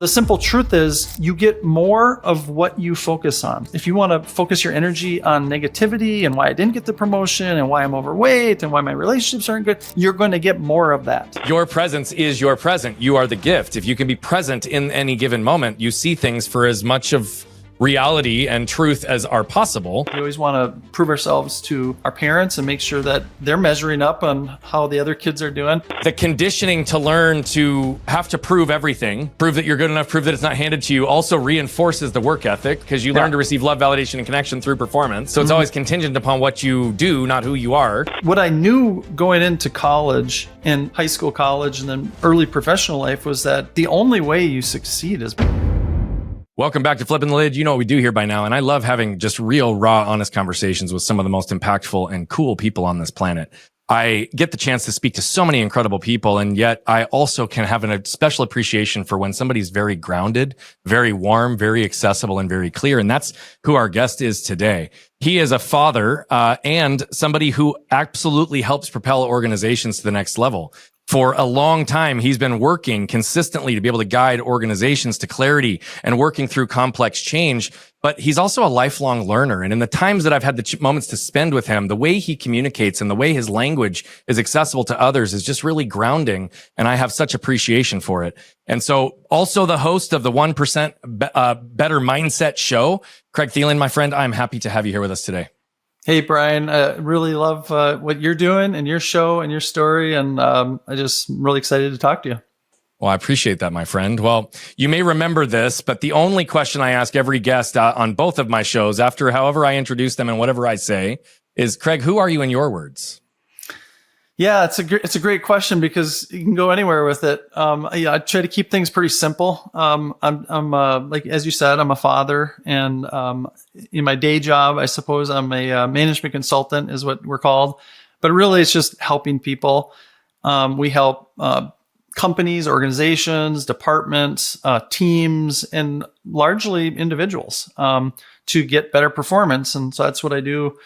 The simple truth is you get more of what you focus on. If you want to focus your energy on negativity and why I didn't get the promotion and why I'm overweight and why my relationships aren't good, you're going to get more of that. Your presence is your present. You are the gift. If you can be present in any given moment, you see things for as much of reality and truth as are possible. We always want to prove ourselves to our parents and make sure that they're measuring up on how the other kids are doing. The conditioning to learn to have to prove everything, prove that you're good enough, prove that it's not handed to you, also reinforces the work ethic because you learn to receive love, validation, and connection through performance. So it's always contingent upon what you do, not who you are. What I knew going into college and high school, college, and then early professional life was that the only way you succeed is... Welcome back to Flipping the Lid. You know what we do here by now, and I love having just real, raw, honest conversations with some of the most impactful and cool people on this planet. I get the chance to speak to so many incredible people, and yet I also can have a special appreciation for when somebody's very grounded, very warm, very accessible, and very clear, and that's who our guest is today. He is a father and somebody who absolutely helps propel organizations to the next level. For a long time, he's been working consistently to be able to guide organizations to clarity and working through complex change. But he's also a lifelong learner. And in the times that I've had the moments to spend with him, the way he communicates and the way his language is accessible to others is just really grounding. And I have such appreciation for it. And so also the host of the 1% Better Mindset show, Craig Thielen, my friend, I'm happy to have you here with us today. Hey, Brian, I really love what you're doing and your show and your story. And I'm just really excited to talk to you. Well, I appreciate that, my friend. Well, you may remember this, but the only question I ask every guest on both of my shows, after however I introduce them and whatever I say, is, Craig, who are you in your words? Yeah, it's a great question because you can go anywhere with it. I try to keep things pretty simple. I'm like, as you said, I'm a father, and in my day job, I suppose I'm a management consultant is what we're called, but really it's just helping people. We help companies, organizations, departments, teams, and largely individuals to get better performance. And so that's what I do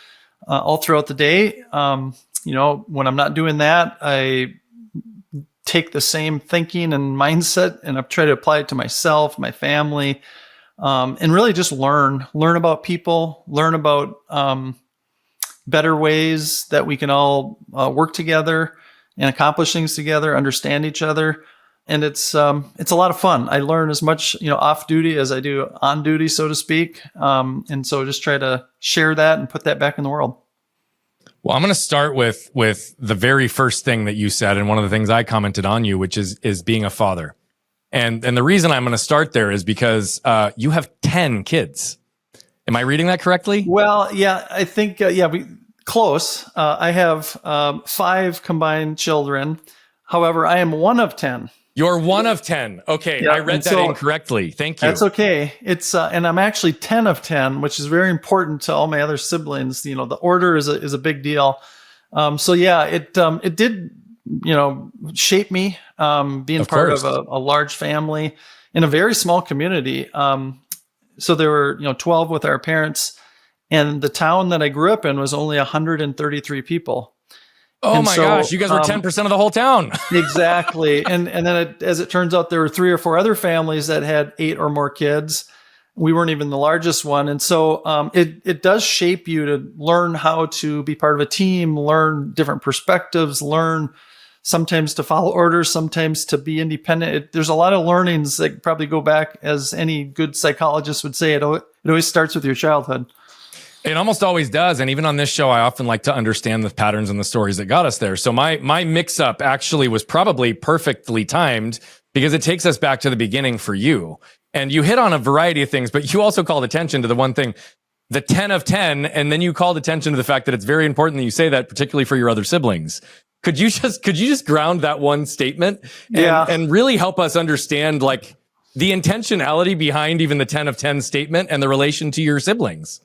all throughout the day. When I'm not doing that, I take the same thinking and mindset and I try to apply it to myself, my family, and really just learn about people, learn about better ways that we can all work together and accomplish things together, understand each other. And it's a lot of fun. I learn as much, off duty as I do on duty, so to speak. And so just try to share that and put that back in the world. Well, I'm going to start with the very first thing that you said, and one of the things I commented on you, which is being a father. And the reason I'm going to start there is because you have 10 kids. Am I reading that correctly? Well, yeah, I think, close. I have 5 combined children. However, I am one of 10. You're one of 10. Okay, yeah, I read that incorrectly. Thank you. That's okay. It's and I'm actually 10 of 10, which is very important to all my other siblings. The order is a big deal. So yeah, it did shape me being part of a large family in a very small community. So there were 12 with our parents, and the town that I grew up in was only 133 people. Oh my gosh, you guys were 10% of the whole town. Exactly. And then as it turns out, there were 3 or 4 other families that had 8 or more kids. We weren't even the largest one. And so it does shape you to learn how to be part of a team, learn different perspectives, learn sometimes to follow orders, sometimes to be independent. There's a lot of learnings that probably go back, as any good psychologist would say, it always starts with your childhood. It almost always does. And even on this show, I often like to understand the patterns and the stories that got us there. So my mix-up actually was probably perfectly timed because it takes us back to the beginning for you. And you hit on a variety of things, but you also called attention to the one thing, the 10 of 10, and then you called attention to the fact that it's very important that you say that, particularly for your other siblings. Could you just ground that one statement and really help us understand like the intentionality behind even the 10 of 10 statement and the relation to your siblings?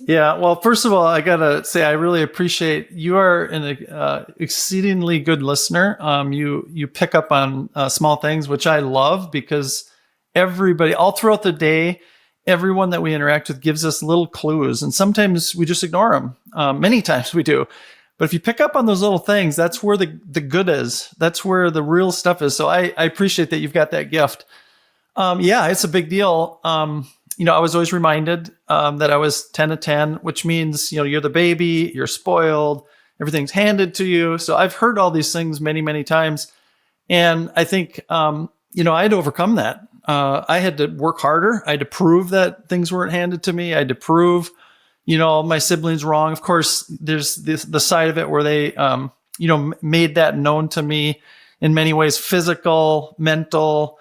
Yeah. Well, first of all, I got to say, I really appreciate you are an exceedingly good listener. You pick up on small things, which I love because everybody all throughout the day, everyone that we interact with gives us little clues, and sometimes we just ignore them. Many times we do. But if you pick up on those little things, that's where the good is. That's where the real stuff is. So I appreciate that you've got that gift. Yeah, it's a big deal. I was always reminded that I was 10 of 10, which means, you're the baby, you're spoiled, everything's handed to you. So I've heard all these things many, many times. And I think, I had to overcome that. I had to work harder. I had to prove that things weren't handed to me. I had to prove, my siblings wrong. Of course, there's the side of it where they, made that known to me in many ways, physical, mental.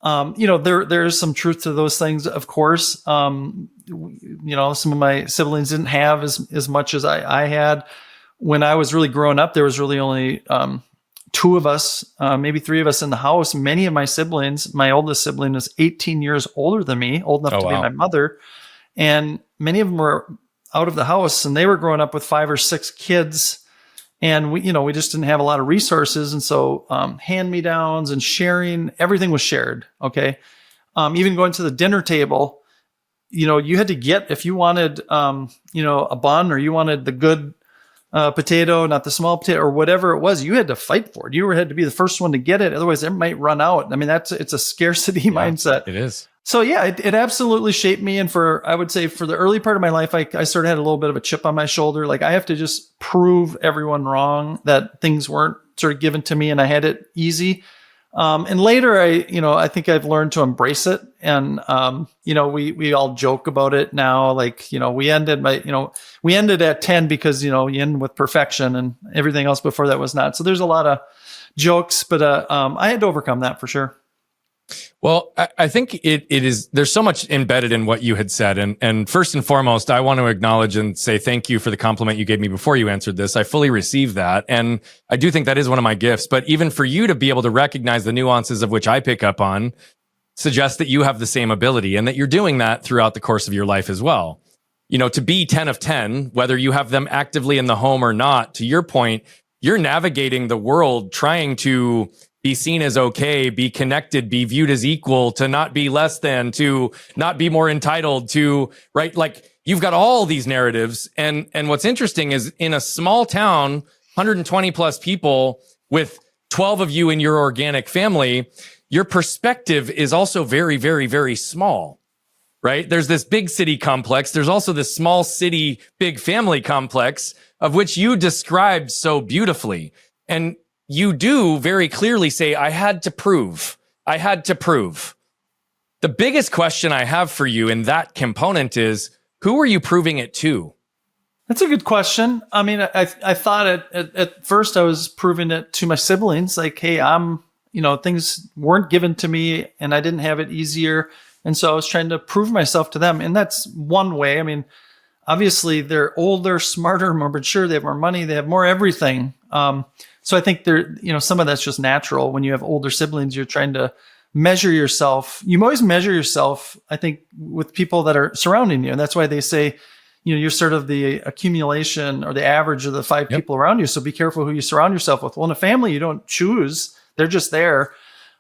There's some truth to those things, of course. Some of my siblings didn't have as much as I had. When I was really growing up, there was really only two of us, maybe three of us in the house. Many of my siblings, my oldest sibling is 18 years older than me, old enough to be my mother. And many of them were out of the house, and they were growing up with 5 or 6 kids. And we just didn't have a lot of resources. And so hand-me-downs and sharing, everything was shared. Okay. Even going to the dinner table, you had to get, if you wanted, a bun, or you wanted the good potato, not the small potato, or whatever it was, you had to fight for it. You had to be the first one to get it. Otherwise, it might run out. I mean, it's a scarcity mindset. It is. So yeah, it absolutely shaped me. And I would say for the early part of my life, I sort of had a little bit of a chip on my shoulder. Like, I have to just prove everyone wrong, that things weren't sort of given to me and I had it easy. And later I think I've learned to embrace it. And, we all joke about it now. Like, we ended at 10 because, you end with perfection, and everything else before that was not. So there's a lot of jokes, but, I had to overcome that for sure. Well, I think it is, there's so much embedded in what you had said. And first and foremost, I want to acknowledge and say thank you for the compliment you gave me before you answered this. I fully received that. And I do think that is one of my gifts. But even for you to be able to recognize the nuances of which I pick up on suggests that you have the same ability, and that you're doing that throughout the course of your life as well. To be 10 of 10, whether you have them actively in the home or not, to your point, you're navigating the world trying to be seen as okay, be connected, be viewed as equal, to not be less than, to not be more entitled, to, right? Like, you've got all these narratives. And what's interesting is, in a small town, 120 plus people with 12 of you in your organic family, your perspective is also very, very, very small, right? There's this big city complex. There's also this small city, big family complex, of which you described so beautifully. And you do very clearly say, I had to prove. The biggest question I have for you in that component is, who are you proving it to? That's a good question. I mean, I thought at first I was proving it to my siblings, like, hey, things weren't given to me and I didn't have it easier. And so I was trying to prove myself to them. And that's one way. I mean, obviously they're older, smarter, more mature, they have more money, they have more everything. So I think some of that's just natural. When you have older siblings, you're trying to measure yourself. You always measure yourself, I think, with people that are surrounding you. And that's why they say, you're sort of the accumulation or the average of the 5 people around you. So be careful who you surround yourself with. Well, in a family, you don't choose. They're just there.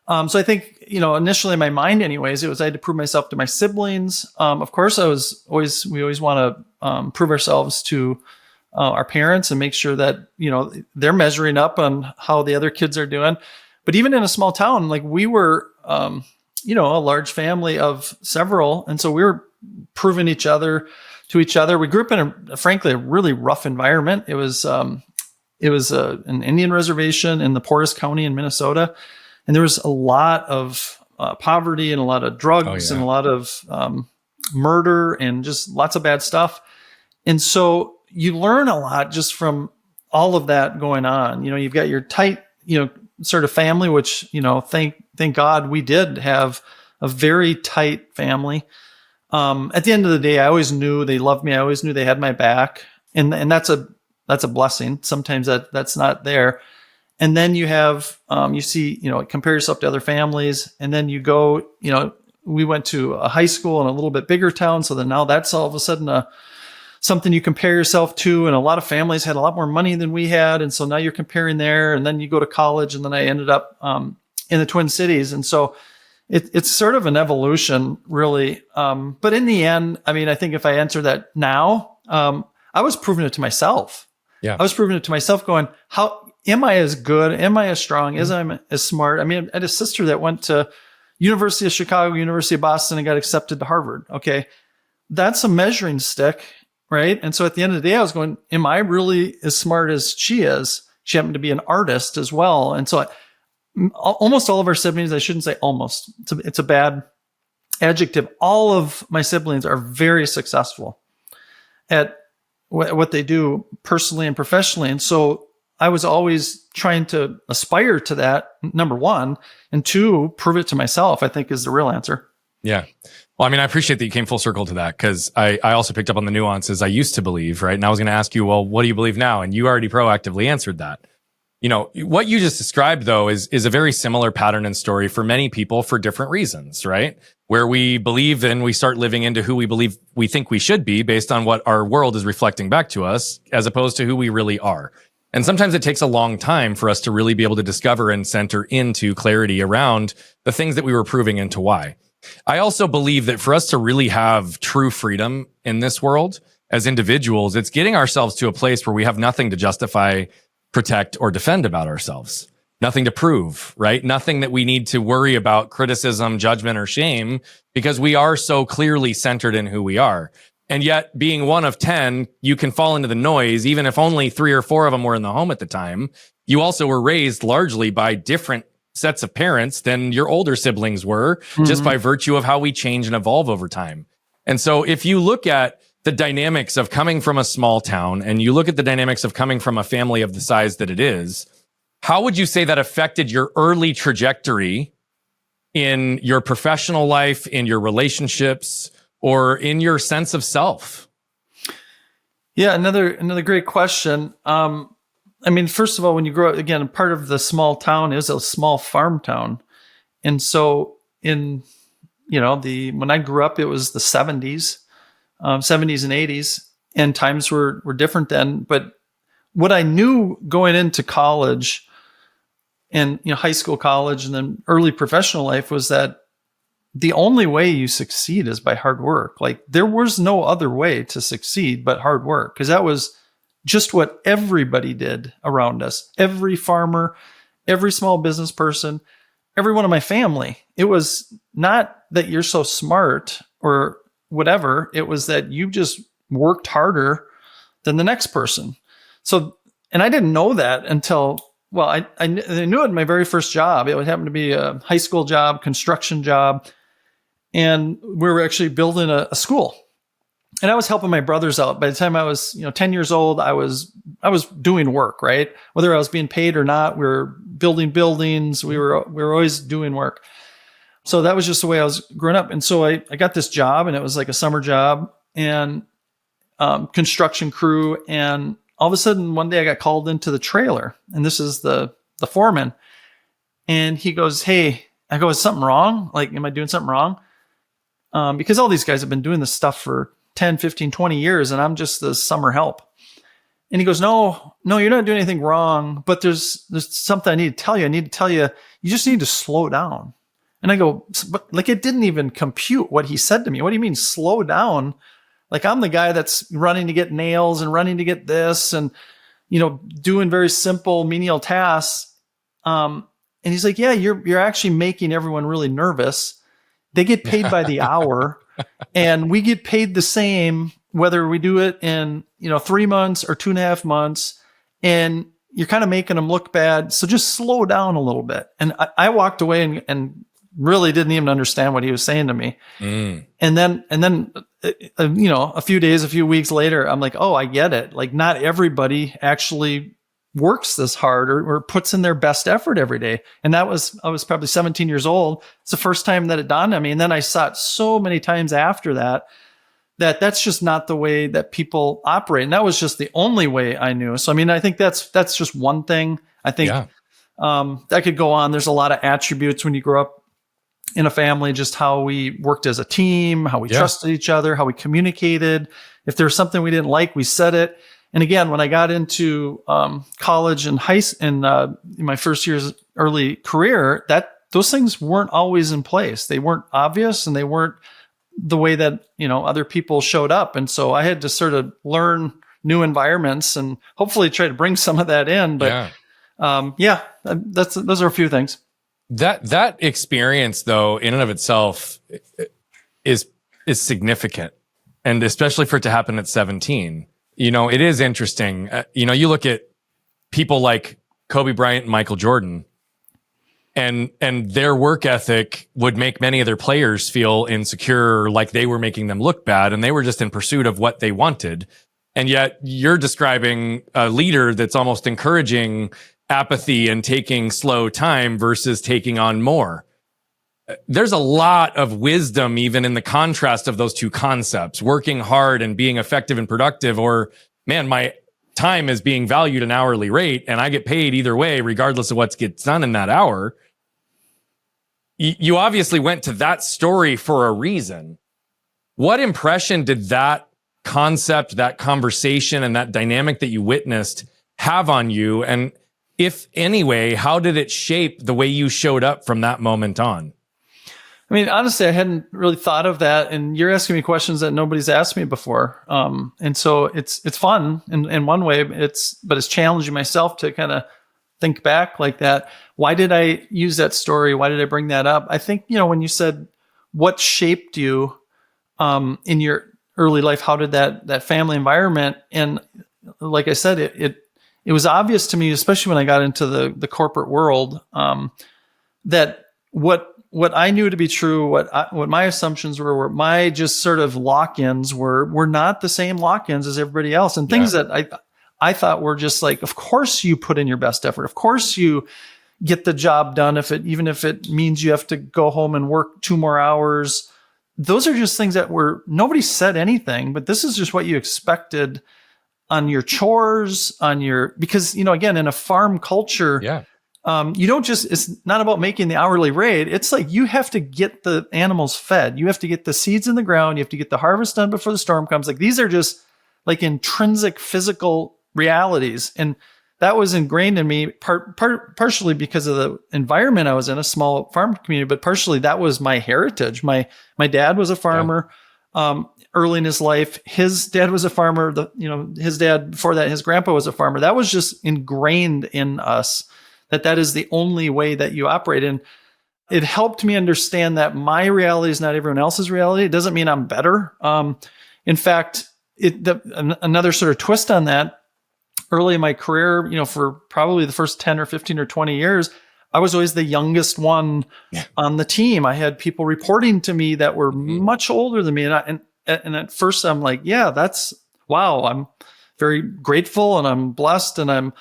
So I think, initially in my mind anyways, I had to prove myself to my siblings. Of course, we always want to prove ourselves to our parents and make sure that, they're measuring up on how the other kids are doing. But even in a small town, like we were, a large family of several. And so we were proving to each other. We grew up in frankly, a really rough environment. It was an Indian reservation in the poorest county in Minnesota. And there was a lot of poverty and a lot of drugs and a lot of murder and just lots of bad stuff. And so you learn a lot just from all of that going on. You've got your tight, sort of family, which, thank God we did have a very tight family. At the end of the day, I always knew they loved me. I always knew they had my back. And that's a blessing. Sometimes that's not there. And then you have, compare yourself to other families. And then you go, we went to a high school in a little bit bigger town. So then now that's all of a sudden something you compare yourself to. And a lot of families had a lot more money than we had. And so now you're comparing there. And then you go to college. And then I ended up in the Twin Cities. And so it's sort of an evolution, really. But in the end, I mean, I think if I answer that now, I was proving it to myself. Yeah. I was proving it to myself going, how am I as good? Am I as strong? Am I as smart? I mean, I had a sister that went to, University of Chicago, University of Boston, and got accepted to Harvard. Okay. That's a measuring stick, right? And so at the end of the day, I was going, am I really as smart as she is? She happened to be an artist as well. And so almost all of our siblings, I shouldn't say almost, it's a bad adjective. All of my siblings are very successful at what they do personally and professionally. And so I was always trying to aspire to that, number one, and two, prove it to myself, I think is the real answer. Yeah. Well, I mean, I appreciate that you came full circle to that, because I also picked up on the nuances I used to believe, right? And I was going to ask you, well, what do you believe now? And you already proactively answered that. You know, what you just described, though, is a very similar pattern and story for many people for different reasons, right? Where we believe and we start living into who we think we should be based on what our world is reflecting back to us, as opposed to who we really are. And sometimes it takes a long time for us to really be able to discover and center into clarity around the things that we were proving into why. I also believe that for us to really have true freedom in this world as individuals, it's getting ourselves to a place where we have nothing to justify, protect, or defend about ourselves. Nothing to prove, right? Nothing that we need to worry about criticism, judgment, or shame, because we are so clearly centered in who we are. And yet, being one of 10, you can fall into the noise, even if only 3 or 4 of them were in the home at the time. You also were raised largely by different sets of parents than your older siblings were, just by virtue of how we change and evolve over time. And so if you look at the dynamics of coming from a small town, and you look at the dynamics of coming from a family of the size that it is, how would you say that affected your early trajectory in your professional life, in your relationships, or in your sense of self? Yeah, another great question. I mean, first of all, when you grow up, again, part of the small town is a small farm town. And so when I grew up, it was the 70s and 80s, and times were different then. But what I knew going into college and, high school, college, and then early professional life was that the only way you succeed is by hard work. Like, there was no other way to succeed but hard work, because that was just what everybody did around us. Every farmer, every small business person, every one of my family. It was not that you're so smart or whatever. It was that you just worked harder than the next person. So, and I didn't know that until, well, I knew it in my very first job. It would happen to be a high school job, construction job. And we were actually building a school. And I was helping my brothers out. By the time I was, 10 years old, I was doing work, right? Whether I was being paid or not, we were building buildings. We were always doing work. So that was just the way I was growing up. And so I got this job, and it was like a summer job and construction crew. And all of a sudden, one day I got called into the trailer, and this is the foreman. And he goes, "Hey," I go, "Is something wrong? Like, am I doing something wrong?" Because all these guys have been doing this stuff for 10, 15, 20 years, and I'm just the summer help. And he goes, no, you're not doing anything wrong, but there's something I need to tell you. I need to tell you, you just need to slow down. And I go, but like, it didn't even compute what he said to me. What do you mean slow down? Like, I'm the guy that's running to get nails and running to get this and, doing very simple menial tasks. And he's like, yeah, you're actually making everyone really nervous. They get paid by the hour. And we get paid the same, whether we do it in, 3 months or 2.5 months, and you're kind of making them look bad. So just slow down a little bit. And I walked away and really didn't even understand what he was saying to me. And then, a few weeks later, I'm like, oh, I get it. Like, not everybody actually works this hard or puts in their best effort every day. And I was probably 17 years old. It's the first time that it dawned on me. And then I saw it so many times after that's just not the way that people operate. And that was just the only way I knew. So, I mean, I think that's just one thing. I think that could go on. There's a lot of attributes when you grow up in a family, just how we worked as a team, how we trusted each other, how we communicated. If there was something we didn't like, we said it. And again, when I got into college and in my first year's early career, those things weren't always in place. They weren't obvious, and they weren't the way that other people showed up. And so I had to sort of learn new environments and hopefully try to bring some of that in. But those are a few things. That experience, though, in and of itself is significant, and especially for it to happen at 17. It is interesting. You look at people like Kobe Bryant and Michael Jordan, and their work ethic would make many of their players feel insecure, like they were making them look bad, and they were just in pursuit of what they wanted. And yet you're describing a leader that's almost encouraging apathy and taking slow time versus taking on more. There's a lot of wisdom even in the contrast of those two concepts, working hard and being effective and productive, or man, my time is being valued an hourly rate and I get paid either way, regardless of what gets done in that hour. You obviously went to that story for a reason. What impression did that concept, that conversation, and that dynamic that you witnessed have on you? And if anyway, how did it shape the way you showed up from that moment on? I mean, honestly, I hadn't really thought of that, and you're asking me questions that nobody's asked me before. And so it's fun in one way, but it's challenging myself to kind of think back like that. Why did I use that story? Why did I bring that up? I think, when you said what shaped you in your early life, how did that family environment? And like I said, it was obvious to me, especially when I got into the corporate world, that what I knew to be true, what my assumptions were my just sort of lock-ins were not the same lock-ins as everybody else, and things that I thought were just like, of course you put in your best effort, of course you get the job done, even if it means you have to go home and work 2 more hours. Those are just things that nobody said anything, but this is just what you expected on your chores, because, again, in a farm culture, you don't it's not about making the hourly rate. It's like you have to get the animals fed. You have to get the seeds in the ground. You have to get the harvest done before the storm comes. Like, these are just like intrinsic physical realities. And that was ingrained in me partially because of the environment I was in, a small farm community, but partially that was my heritage. My dad was a farmer. Early in his life, his dad was a farmer. His dad before that, his grandpa was a farmer. That was just ingrained in us, that is the only way that you operate. And it helped me understand that my reality is not everyone else's reality. It doesn't mean I'm better. In fact, another sort of twist on that, early in my career, for probably the first 10 or 15 or 20 years, I was always the youngest one on the team. I had people reporting to me that were much older than me. And at first I'm like, wow, I'm very grateful and I'm blessed and I'm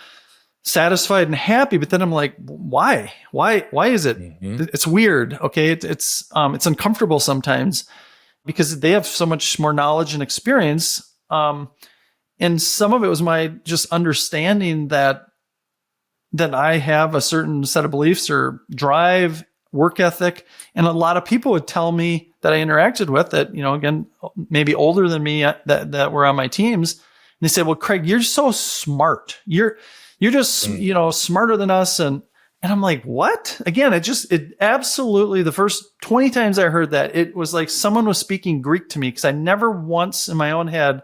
satisfied and happy. But then I'm like, why is it? It's weird. Okay. It's uncomfortable sometimes because they have so much more knowledge and experience. And some of it was my just understanding that I have a certain set of beliefs or drive, work ethic. And a lot of people would tell me that I interacted with that, again, maybe older than me that were on my teams. And they said, well, Craig, you're so smart. You're just, smarter than us. And I'm like, what? Again, it absolutely, the first 20 times I heard that, it was like someone was speaking Greek to me, because I never once in my own head,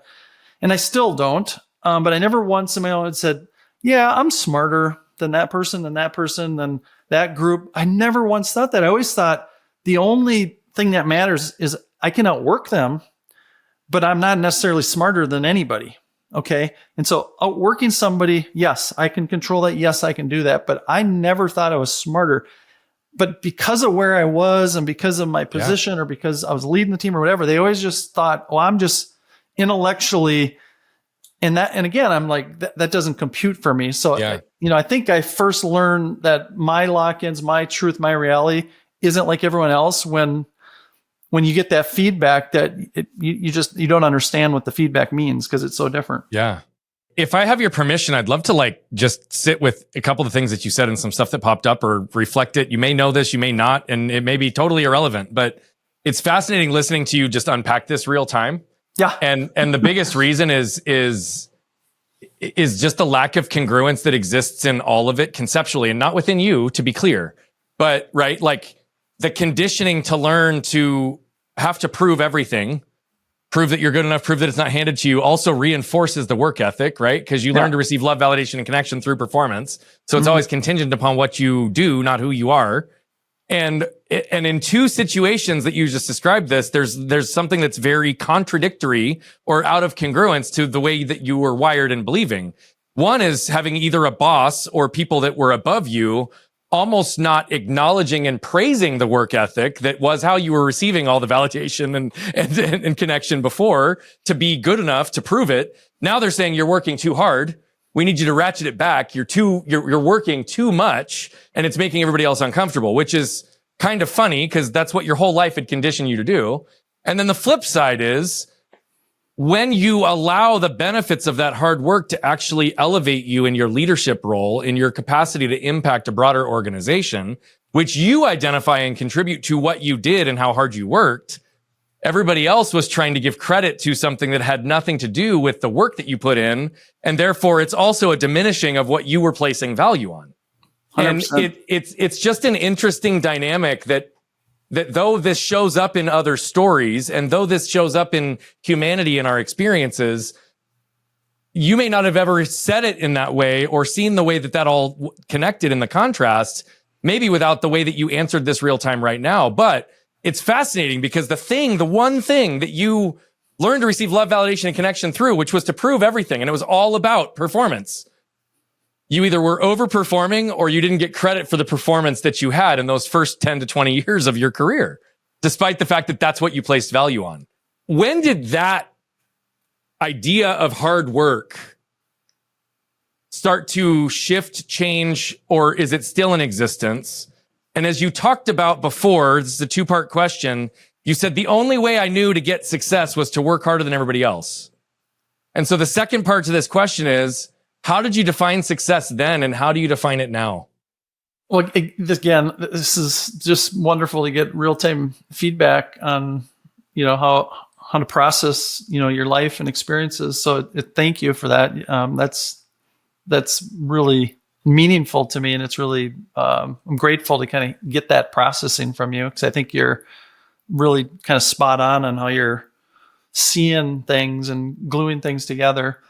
and I still don't, but I never once in my own head said, yeah, I'm smarter than that person, than that group. I never once thought that. I always thought the only thing that matters is I can outwork them, but I'm not necessarily smarter than anybody. Okay. And so outworking somebody, yes, I can control that. Yes, I can do that. But I never thought I was smarter. But because of where I was and because of my position or because I was leading the team or whatever, they always just thought, oh, I'm just intellectually. And again, I'm like, that doesn't compute for me. So, I think I first learned that my lock-ins, my truth, my reality isn't like everyone else when you get that feedback that you don't understand what the feedback means because it's so different. Yeah. If I have your permission, I'd love to just sit with a couple of the things that you said and some stuff that popped up or reflect it. You may know this, you may not, and it may be totally irrelevant, but it's fascinating listening to you just unpack this real time. Yeah. And the biggest reason is just the lack of congruence that exists in all of it conceptually, and not within you, to be clear, but right, like the conditioning to learn to have to prove everything, prove that you're good enough, prove that it's not handed to you, also reinforces the work ethic, right? Because you learn to receive love, validation, and connection through performance. So it's always contingent upon what you do, not who you are. And in two situations that you just described there's something that's very contradictory or out of congruence to the way that you were wired and believing. One is having either a boss or people that were above you almost not acknowledging and praising the work ethic that was how you were receiving all the validation and connection before to be good enough to prove it. Now they're saying you're working too hard. We need you to ratchet it back. You're working too much and it's making everybody else uncomfortable, which is kind of funny because that's what your whole life had conditioned you to do. And then the flip side is when you allow the benefits of that hard work to actually elevate you in your leadership role, in your capacity to impact a broader organization, which you identify and contribute to what you did and how hard you worked. Everybody else was trying to give credit to something that had nothing to do with the work that you put in. And therefore, it's also a diminishing of what you were placing value on. 100%. And it's just an interesting dynamic that though this shows up in other stories and though this shows up in humanity and our experiences, you may not have ever said it in that way or seen the way that all connected in the contrast, maybe without the way that you answered this real time right now. But it's fascinating because the one thing that you learned to receive love, validation, and connection through, which was to prove everything, and it was all about performance. You either were overperforming or you didn't get credit for the performance that you had in those first 10 to 20 years of your career, despite the fact that that's what you placed value on. When did that idea of hard work start to shift, change, or is it still in existence? And as you talked about before, this is a two-part question. You said the only way I knew to get success was to work harder than everybody else. And so the second part to this question is, how did you define success then and how do you define it now? Well, again, this is just wonderful to get real-time feedback on, how to process, your life and experiences. So thank you for that. That's really meaningful to me. And it's really, I'm grateful to kind of get that processing from you because I think you're really kind of spot on how you're seeing things and gluing things together.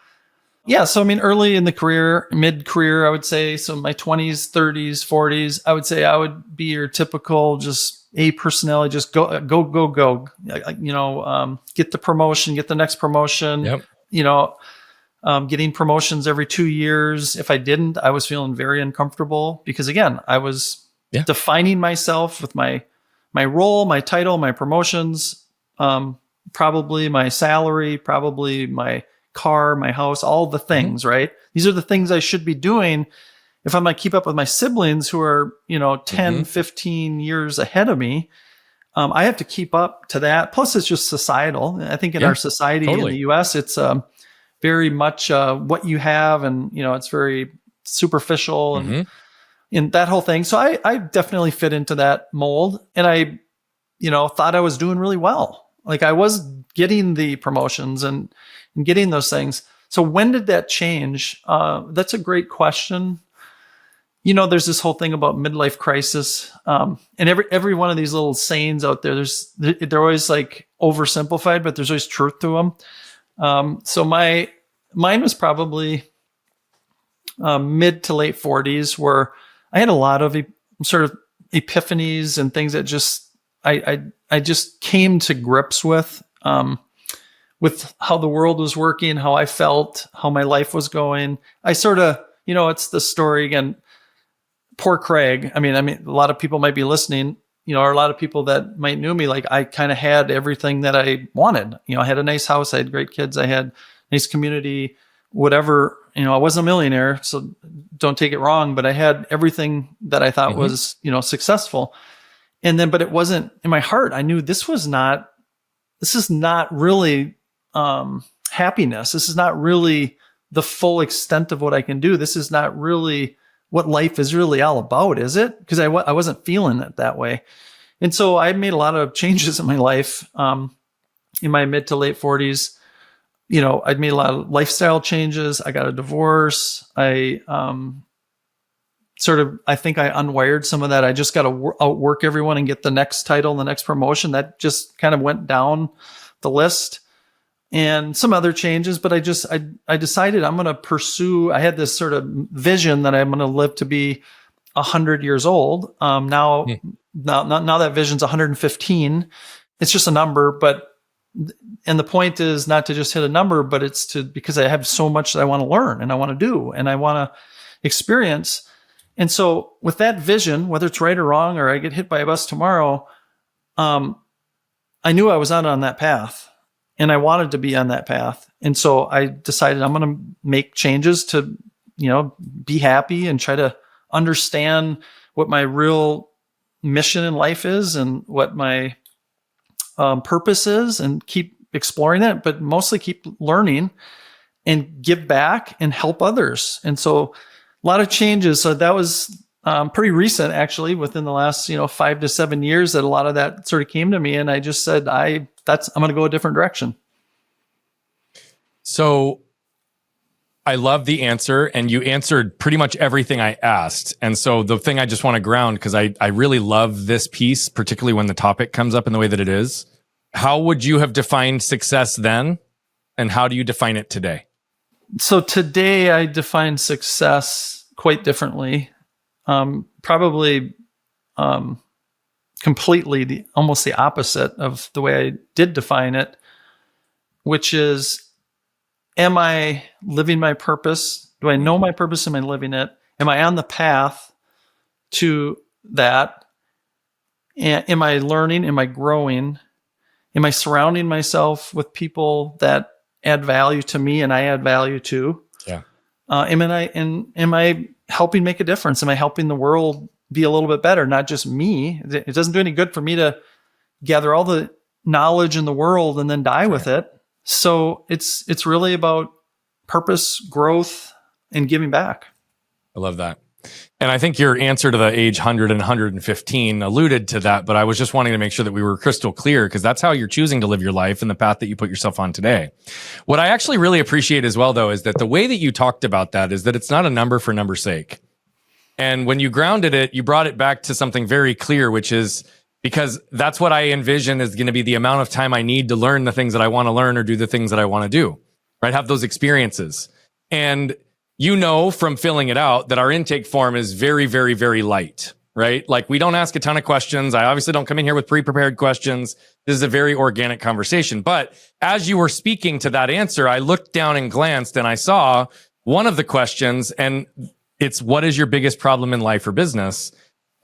Yeah. So, early in the career, mid-career, I would say, so my 20s, 30s, 40s, I would say I would be your typical just A personality, just go. Get the promotion, get the next promotion. Yep. Getting promotions every 2 years. If I didn't, I was feeling very uncomfortable because again, I was defining myself with my role, my title, my promotions, probably my salary, probably my car, my house, all the things, right? These are the things I should be doing if I'm going to keep up with my siblings who are, 10, 15 years ahead of me. I have to keep up to that. Plus it's just societal. I think in our society in the US, it's very much what you have and, it's very superficial and that whole thing. So I definitely fit into that mold and I, thought I was doing really well. Like I was getting the promotions and getting those things. So when did that change? That's a great question. There's this whole thing about midlife crisis. And every one of these little sayings out there, they're always like oversimplified, but there's always truth to them. So mine was probably mid to late 40s where I had a lot of sort of epiphanies and things that I just came to grips with how the world was working, how I felt, how my life was going. I sort of, it's the story again, poor Craig. I mean, a lot of people might be listening, or a lot of people that might know me, like I kind of had everything that I wanted. I had a nice house. I had great kids. I had a nice community, whatever, I wasn't a millionaire, so don't take it wrong, but I had everything that I thought was, successful. And then, but it wasn't in my heart. I knew this is not really happiness. This is not really the full extent of what I can do. This is not really what life is really all about, is it? Because I wasn't feeling it that way. And so I made a lot of changes in my life in my mid to late 40s. I'd made a lot of lifestyle changes. I got a divorce. I think I unwired some of that. I just got to outwork everyone and get the next title and the next promotion. That just kind of went down the list. And some other changes, but I decided I'm going to pursue, I had this sort of vision that I'm going to live to be 100 years old. Now now that vision's 115. It's just a number, and the point is not to just hit a number, but it's because I have so much that I want to learn and I want to do and I want to experience. And so with that vision, whether it's right or wrong, or I get hit by a bus tomorrow, I knew I was on that path and I wanted to be on that path. And so I decided I'm going to make changes to, be happy and try to understand what my real mission in life is and what my purpose is, and keep exploring that, but mostly keep learning and give back and help others. And so a lot of changes. So that was pretty recent, actually, within the last 5 to 7 years, that a lot of that sort of came to me, and I just said, I'm going to go a different direction. So I love the answer, and you answered pretty much everything I asked. And so the thing I just want to ground, because I really love this piece, particularly when the topic comes up in the way that it is. How would you have defined success then? And how do you define it today? So today I define success quite differently. Probably completely almost the opposite of the way I did define it, which is, am I living my purpose? Do I know my purpose? Am I living it? Am I on the path to that? Am I learning? Am I growing? Am I surrounding myself with people that add value to me and I add value to? Yeah. Am I helping make a difference? Am I helping the world be a little bit better? Not just me. It doesn't do any good for me to gather all the knowledge in the world and then die with it. So it's really about purpose, growth, and giving back. I love that. And I think your answer to the age 100 and 115 alluded to that, but I was just wanting to make sure that we were crystal clear, because that's how you're choosing to live your life and the path that you put yourself on today. What I actually really appreciate as well, though, is that the way that you talked about that is that it's not a number for number's sake. And when you grounded it, you brought it back to something very clear, which is, because that's what I envision is going to be the amount of time I need to learn the things that I want to learn or do the things that I want to do, right? Have those experiences. And from filling it out that our intake form is very, very, very light, right? Like, we don't ask a ton of questions. I obviously don't come in here with pre-prepared questions. This is a very organic conversation. But as you were speaking to that answer, I looked down and glanced and I saw one of the questions, and it's, what is your biggest problem in life or business?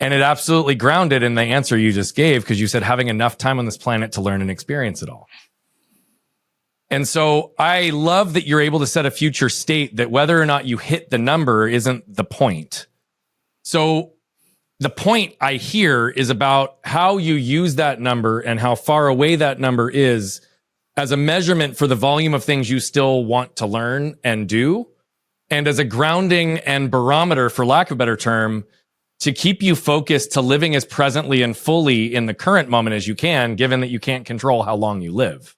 And it absolutely grounded in the answer you just gave, because you said having enough time on this planet to learn and experience it all. And so I love that you're able to set a future state that whether or not you hit the number isn't the point. So the point I hear is about how you use that number and how far away that number is as a measurement for the volume of things you still want to learn and do, and as a grounding and barometer, for lack of a better term, to keep you focused to living as presently and fully in the current moment as you can, given that you can't control how long you live.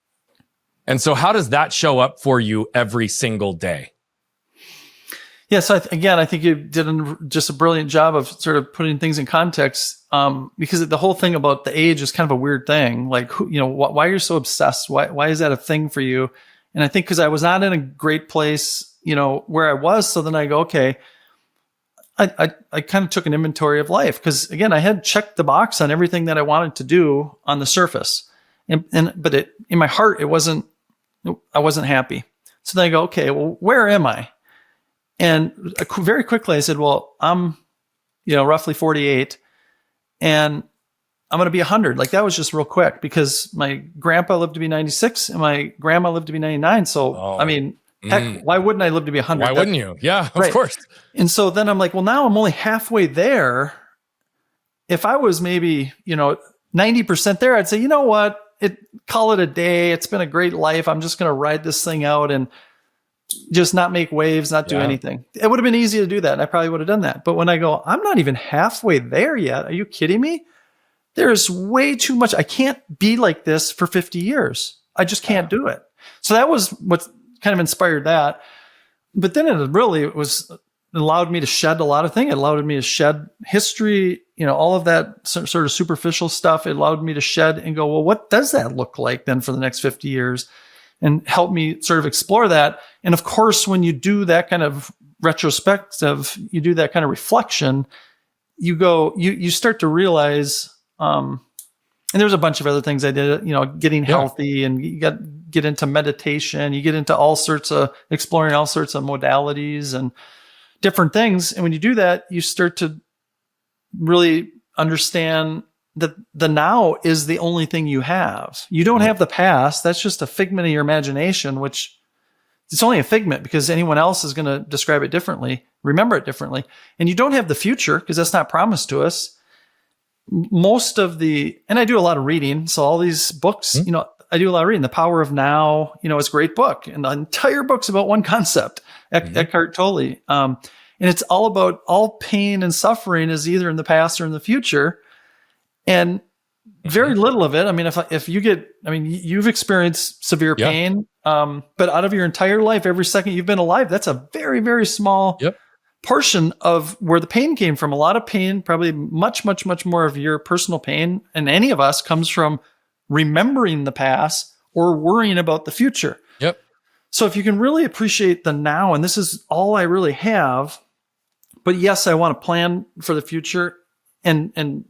And so how does that show up for you every single day? Yes, I think you did just a brilliant job of sort of putting things in context, because the whole thing about the age is kind of a weird thing. Like, why you're so obsessed? Why is that a thing for you? And I think because I was not in a great place, where I was. So then I go, okay, I kind of took an inventory of life, because again, I had checked the box on everything that I wanted to do on the surface, but in my heart, I wasn't happy. So then I go, okay, well, where am I? And very quickly I said, well, I'm, roughly 48, and I'm going to be 100. Like, that was just real quick, because my grandpa lived to be 96 and my grandma lived to be 99. So, heck, why wouldn't I live to be 100? Why wouldn't you? Yeah, of course. And so then I'm like, well, now I'm only halfway there. If I was maybe, 90% there, I'd say, you know what? Call it a day. It's been a great life. I'm just going to ride this thing out and just not make waves, not do anything. It would have been easy to do that, and I probably would have done that. But when I go, I'm not even halfway there yet. Are you kidding me? There's way too much. I can't be like this for 50 years. I just can't do it. So that was what kind of inspired that. But then it allowed me to shed a lot of things. It allowed me to shed history, all of that sort of superficial stuff. It allowed me to shed and go, well, what does that look like then for the next 50 years? And help me sort of explore that. And of course, when you do that kind of retrospective, you do that kind of reflection, you start to realize And there's a bunch of other things I did, getting healthy, and you get into meditation, you get into exploring all sorts of modalities and different things. And when you do that, you start to really understand that the now is the only thing you have. You don't have the past. That's just a figment of your imagination, which it's only a figment because anyone else is going to describe it differently, remember it differently. And you don't have the future because that's not promised to us. And I do a lot of reading. So all these books, I do a lot of reading. The Power of Now, it's a great book. And the entire book's about one concept, Eckhart Tolle. And it's all about all pain and suffering is either in the past or in the future. And very little of it. I mean, if you you've experienced severe pain, but out of your entire life, every second you've been alive, that's a very, very small portion of where the pain came from. A lot of pain, probably much, much, much more of your personal pain, and any of us, comes from remembering the past or worrying about the future. Yep. So if you can really appreciate the now, and this is all I really have, but yes, I want to plan for the future, and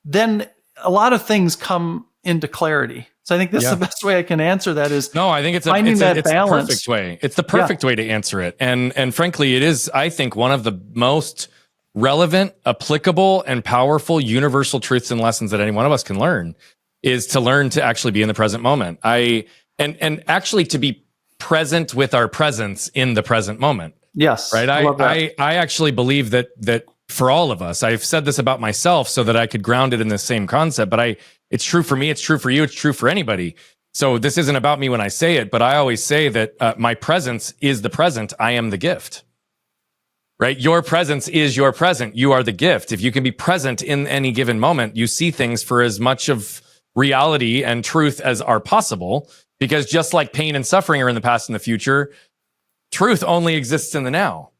then a lot of things come into clarity. So I think this is the best way I can answer that is I think it's the perfect way. It's the perfect way to answer it. And frankly, it is, I think, one of the most relevant, applicable, and powerful universal truths and lessons that any one of us can learn is to learn to actually be in the present moment. And actually to be present with our presence in the present moment. Yes. Right. I actually believe that for all of us, I've said this about myself so that I could ground it in the same concept, but it's true for me. It's true for you. It's true for anybody. So this isn't about me when I say it, but I always say that my presence is the present. I am the gift, right? Your presence is your present. You are the gift. If you can be present in any given moment, you see things for as much of reality and truth as are possible, because just like pain and suffering are in the past and the future, truth only exists in the now.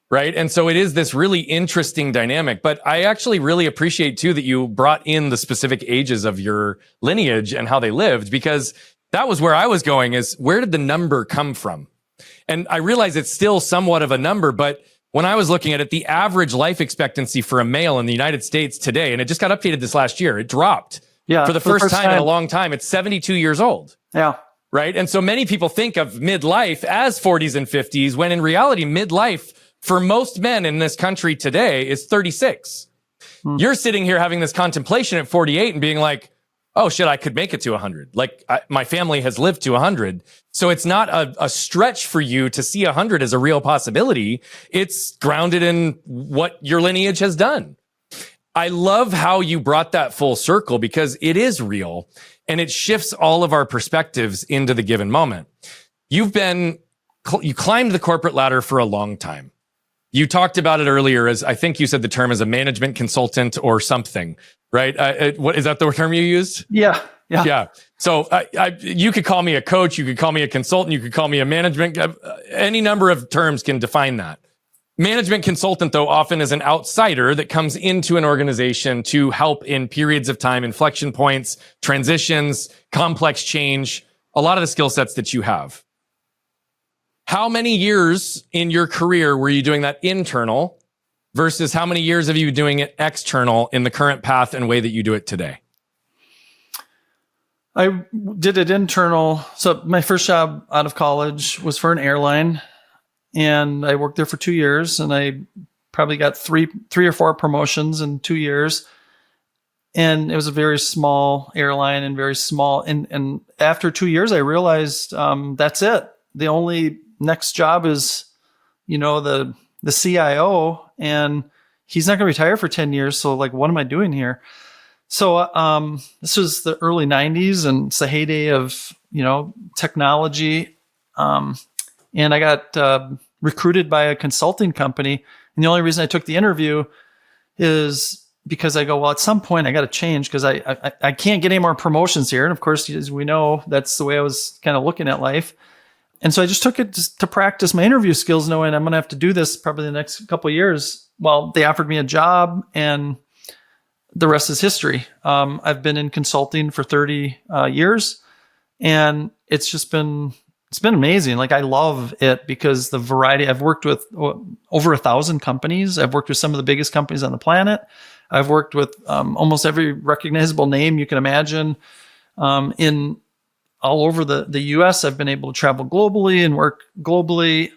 Right. And so it is this really interesting dynamic, but I actually really appreciate too that you brought in the specific ages of your lineage and how they lived, because that was where I was going, is where did the number come from? And I realize it's still somewhat of a number, but when I was looking at it, the average life expectancy for a male in the United States today, and it just got updated this last year, it dropped for the first time in a long time. It's 72 years old. Yeah. Right. And so many people think of midlife as 40s and 50s, when in reality, midlife for most men in this country today is 36. You're sitting here having this contemplation at 48 and being like, oh shit, I could make it to 100. Like my family has lived to 100. So it's not a stretch for you to see 100 as a real possibility. It's grounded in what your lineage has done. I love how you brought that full circle, because it is real and it shifts all of our perspectives into the given moment. You climbed the corporate ladder for a long time. You talked about it earlier as, I think you said the term as a management consultant or something, right? What is that the term you used? Yeah. So you could call me a coach, you could call me a consultant, you could call me a management, any number of terms can define that. Management consultant, though, often is an outsider that comes into an organization to help in periods of time, inflection points, transitions, complex change, a lot of the skill sets that you have. How many years in your career were you doing that internal versus how many years of you doing it external in the current path and way that you do it today? I did it internal. So my first job out of college was for an airline, and I worked there for 2 years, and I probably got three or four promotions in 2 years. And it was a very small airline and very small. And after 2 years, I realized that's it. The only next job is, the CIO, and he's not going to retire for 10 years. So like, what am I doing here? So this was the early 90s, and it's the heyday of, technology. And I got recruited by a consulting company. And the only reason I took the interview is because I go, well, at some point I got to change, because I can't get any more promotions here. And of course, as we know, that's the way I was kind of looking at life. And so I just took it to practice my interview skills, knowing I'm going to have to do this probably the next couple of years. Well, they offered me a job, and the rest is history. I've been in consulting for 30 years, and it's been amazing. Like, I love it because the variety. I've worked with over 1,000 companies. I've worked with some of the biggest companies on the planet. I've worked with almost every recognizable name you can imagine in all over the U.S. I've been able to travel globally and work globally,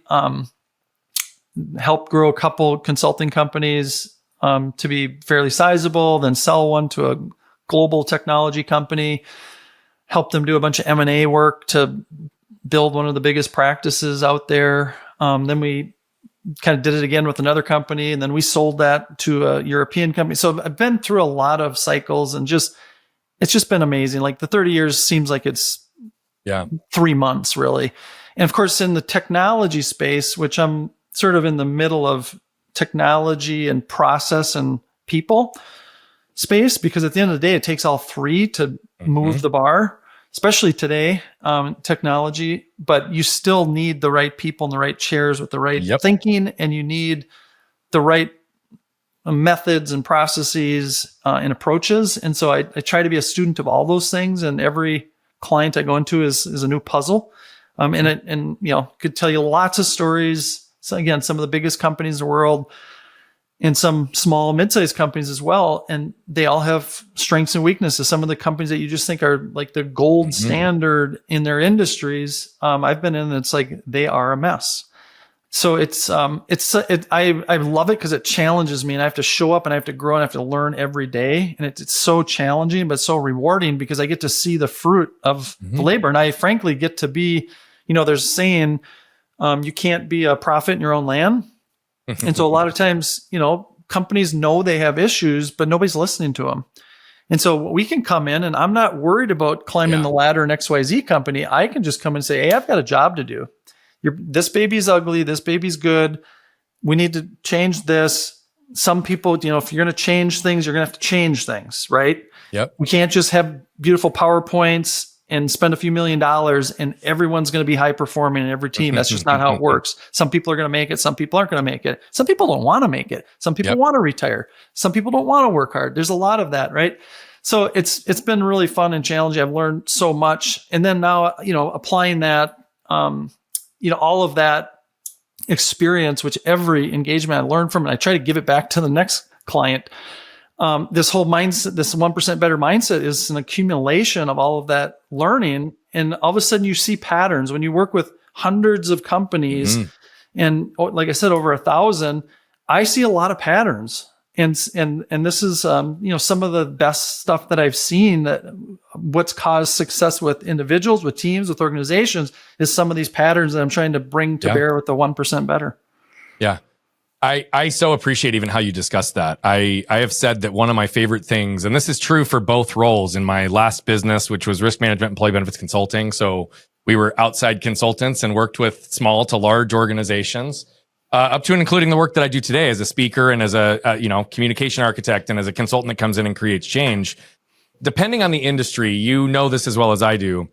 help grow a couple consulting companies to be fairly sizable, then sell one to a global technology company, help them do a bunch of M&A work to build one of the biggest practices out there. Then we kind of did it again with another company, and then we sold that to a European company. So I've been through a lot of cycles, and it's just been amazing. Like the 30 years seems like it's 3 months really. And of course, in the technology space, which I'm sort of in the middle of technology and process and people space, because at the end of the day, it takes all three to move the bar, especially today, technology, but you still need the right people in the right chairs with the right thinking, and you need the right methods and processes and approaches. And so I try to be a student of all those things, and every client I go into is a new puzzle. And could tell you lots of stories. So again, some of the biggest companies in the world and some small, mid-sized companies as well. And they all have strengths and weaknesses. Some of the companies that you just think are like the gold standard in their industries, I've been in, it's like they are a mess. So I love it because it challenges me, and I have to show up and I have to grow and I have to learn every day. And it's so challenging, but so rewarding because I get to see the fruit of the labor. And I frankly get to be, there's a saying, you can't be a prophet in your own land. And so a lot of times, companies know they have issues, but nobody's listening to them. And so we can come in, and I'm not worried about climbing the ladder in XYZ company. I can just come and say, hey, I've got a job to do. This baby's ugly. This baby's good. We need to change this. Some people, if you're going to change things, you're going to have to change things, right? Yep. We can't just have beautiful PowerPoints and spend a few $1 million and everyone's going to be high performing in every team. That's just not how it works. Some people are going to make it. Some people aren't going to make it. Some people don't want to make it. Some people want to retire. Some people don't want to work hard. There's a lot of that, right? So it's been really fun and challenging. I've learned so much. And then now, applying that, all of that experience, which every engagement I learn from, and I try to give it back to the next client. This whole mindset, this 1% better mindset is an accumulation of all of that learning. And all of a sudden you see patterns when you work with hundreds of companies and like I said, over 1,000, I see a lot of patterns. And this is, some of the best stuff that I've seen, that what's caused success with individuals, with teams, with organizations is some of these patterns that I'm trying to bring to bear with the 1% better. Yeah. I so appreciate even how you discussed that. I have said that one of my favorite things, and this is true for both roles in my last business, which was risk management, employee benefits consulting. So we were outside consultants and worked with small to large organizations, up to and including the work that I do today as a speaker and as a communication architect and as a consultant that comes in and creates change. Depending on the industry, this as well as I do.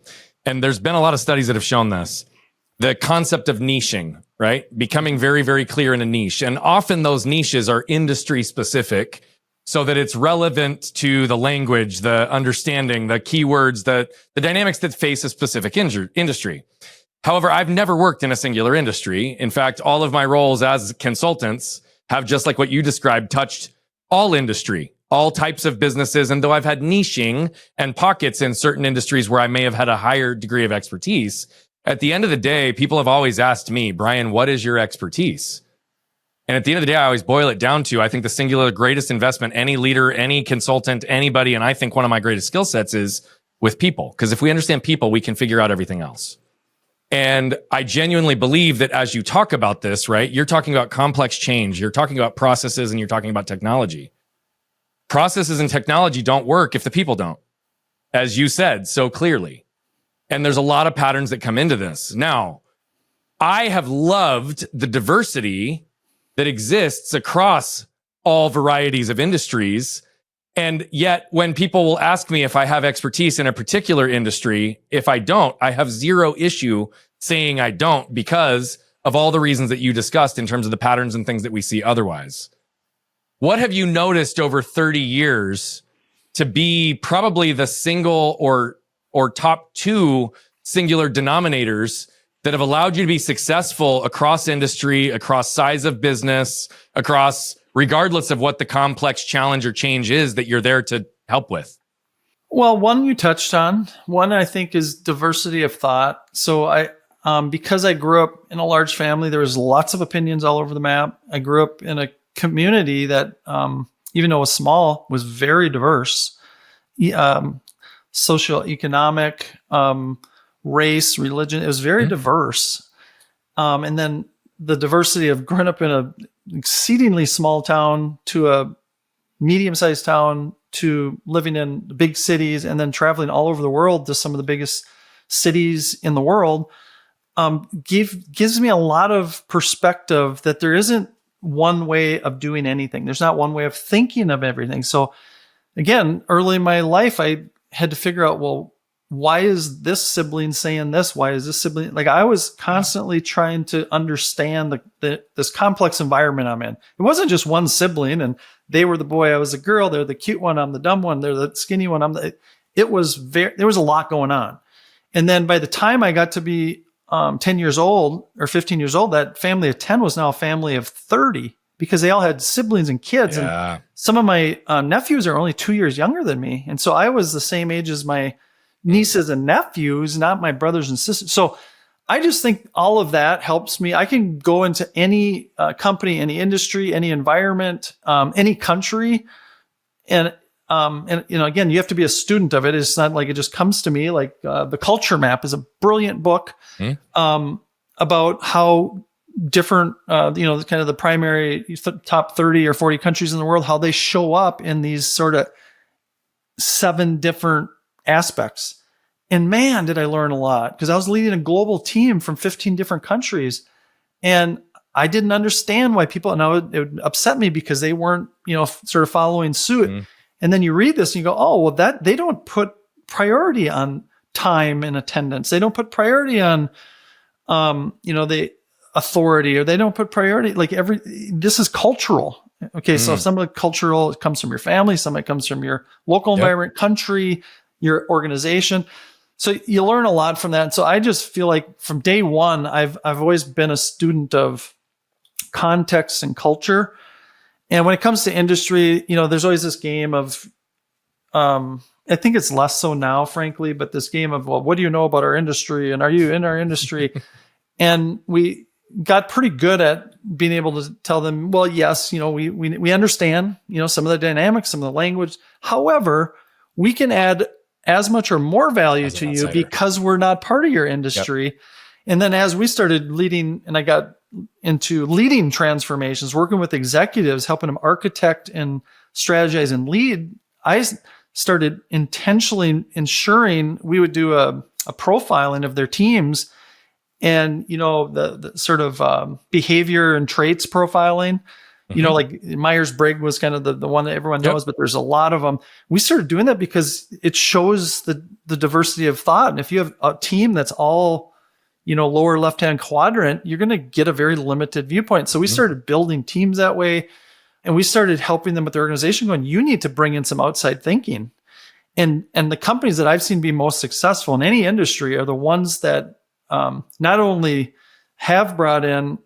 And there's been a lot of studies that have shown this. The concept of niching, right? Becoming very, very clear in a niche. And often those niches are industry specific so that it's relevant to the language, the understanding, the keywords, the dynamics that face a specific industry. However, I've never worked in a singular industry. In fact, all of my roles as consultants have, just like what you described, touched all industry, all types of businesses. And though I've had niching and pockets in certain industries where I may have had a higher degree of expertise, at the end of the day, people have always asked me, Brian, what is your expertise? And at the end of the day, I always boil it down to, I think the singular greatest investment any leader, any consultant, anybody, and I think one of my greatest skill sets is with people. Because if we understand people, we can figure out everything else. And I genuinely believe that as you talk about this, right, you're talking about complex change, you're talking about processes, and you're talking about technology. Processes and technology don't work if the people don't, as you said so clearly. And there's a lot of patterns that come into this. Now, I have loved the diversity that exists across all varieties of industries. And yet, when people will ask me if I have expertise in a particular industry, if I don't, I have zero issue saying I don't because of all the reasons that you discussed in terms of the patterns and things that we see otherwise. What have you noticed over 30 years to be probably the single or top two singular denominators that have allowed you to be successful across industry, across size of business, across regardless of what the complex challenge or change is that you're there to help with? Well, one you touched on. One I think is diversity of thought. So because I grew up in a large family, there was lots of opinions all over the map. I grew up in a community that, even though it was small, was very diverse. Social, economic, race, religion. It was very diverse. And then the diversity of growing up in a exceedingly small town to a medium-sized town to living in big cities and then traveling all over the world to some of the biggest cities in the world, gives me a lot of perspective that there isn't one way of doing anything. There's not one way of thinking of everything. So again, early in my life, I had to figure out, well, why is this sibling saying this? Why is this sibling? Like, I was constantly trying to understand this complex environment I'm in. It wasn't just one sibling and they were the boy, I was the girl. They're the cute one, I'm the dumb one. They're the skinny one, there was a lot going on. And then by the time I got to be 10 years old or 15 years old, that family of 10 was now a family of 30 because they all had siblings and kids. Yeah. And some of my nephews are only 2 years younger than me. And so I was the same age as my nieces and nephews, not my brothers and sisters. So I just think all of that helps me. I can go into any company, any industry, any environment, any country. And again, you have to be a student of it. It's not like it just comes to me. Like The Culture Map is a brilliant book about how different, kind of the primary top 30 or 40 countries in the world, how they show up in these sort of 7 different aspects. And man, did I learn a lot, because I was leading a global team from 15 different countries. And I didn't understand why people, and it would upset me because they weren't, sort of following suit. And then you read this and you go, oh, well, that they don't put priority on time and attendance. They don't put priority on, the authority, or they don't put priority. This is cultural. Okay. So some of the cultural, it comes from your family. Some of it comes from your local environment, country, your organization. So you learn a lot from that. And so I just feel like from day one, I've always been a student of context and culture. And when it comes to industry, there's always this game of, I think it's less so now, frankly, but this game of, well, what do you know about our industry? And are you in our industry? And we got pretty good at being able to tell them, well, yes, we understand, some of the dynamics, some of the language. However, we can add as much or more value to you because we're not part of your industry. Yep. And then as we started leading, and I got into leading transformations, working with executives, helping them architect and strategize and lead, I started intentionally ensuring we would do a profiling of their teams and, the sort of behavior and traits profiling. Like Myers-Briggs was kind of the one that everyone knows, but there's a lot of them. We started doing that because it shows the diversity of thought. And if you have a team that's all, lower left-hand quadrant, you're going to get a very limited viewpoint. So we started building teams that way, and we started helping them with their organization going, you need to bring in some outside thinking. And the companies that I've seen be most successful in any industry are the ones that not only have brought in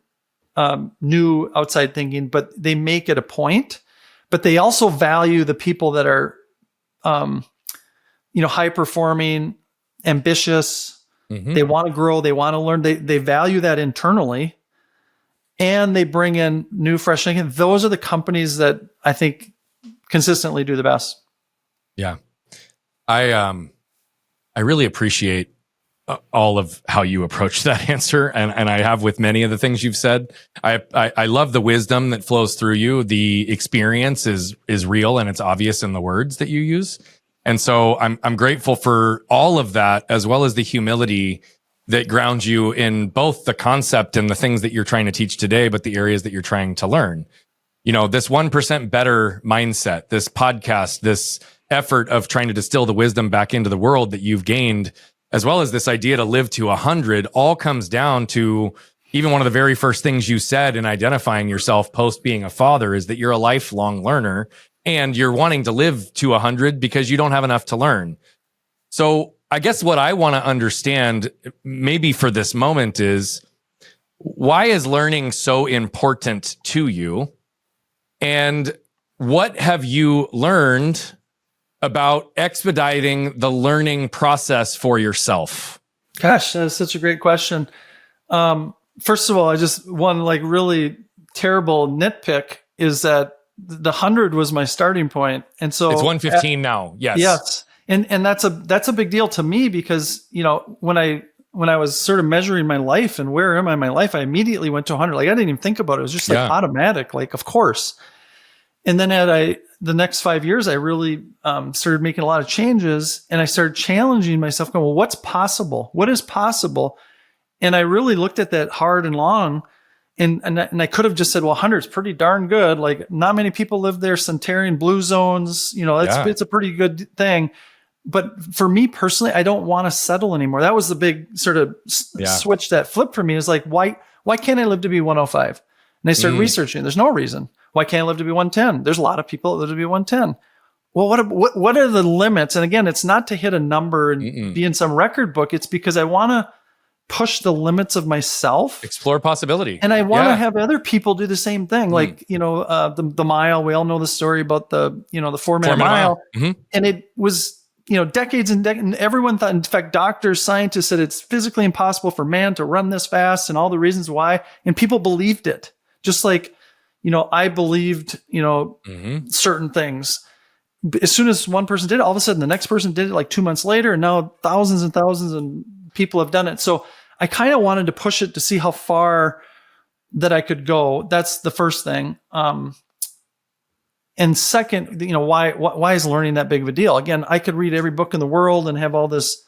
new outside thinking, but they make it a point, but they also value the people that are, high performing, ambitious. They want to grow. They want to learn. They value that internally, and they bring in new, fresh thinking. Those are the companies that I think consistently do the best. Yeah. I really appreciate all of how you approach that answer. And I have with many of the things you've said. I love the wisdom that flows through you. The experience is real and it's obvious in the words that you use. And so I'm grateful for all of that, as well as the humility that grounds you in both the concept and the things that you're trying to teach today, but the areas that you're trying to learn. This 1% better mindset, this podcast, this effort of trying to distill the wisdom back into the world that you've gained, as well as this idea to live to 100, all comes down to even one of the very first things you said in identifying yourself post being a father is that you're a lifelong learner and you're wanting to live to 100 because you don't have enough to learn. So I guess what I want to understand maybe for this moment is, why is learning so important to you? And what have you learned about expediting the learning process for yourself? Gosh, that's such a great question. First of all, I just one like really terrible nitpick is that the 100 was my starting point, and so it's 115 now. Yes, and that's a big deal to me because when I was sort of measuring my life and where am I in my life, I immediately went to 100. Like I didn't even think about it. It was just like automatic. Like of course. And then the next 5 years, I really started making a lot of changes, and I started challenging myself, going, well, what's possible? What is possible? And I really looked at that hard and long, and I could have just said, well, 100 is pretty darn good. Like not many people live there, Centurion blue zones, it's a pretty good thing. But for me personally, I don't want to settle anymore. That was the big sort of switch that flipped for me. Is like, why can't I live to be 105? And I started researching. There's no reason. Why can't I live to be 110? There's a lot of people that live to be 110. Well, what are the limits? And again, it's not to hit a number and be in some record book. It's because I want to push the limits of myself, explore possibility, and I want to have other people do the same thing. Like the mile. We all know the story about the 4-minute mile, and it was decades and decades. And everyone thought, in fact, doctors, scientists said it's physically impossible for man to run this fast, and all the reasons why. And people believed it, just like I believed certain things. As soon as one person did it, all of a sudden the next person did it like 2 months later, and now thousands and thousands of people have done it. So I kind of wanted to push it to see how far that I could go. That's the first thing. And second, why is learning that big of a deal? Again, I could read every book in the world and have all this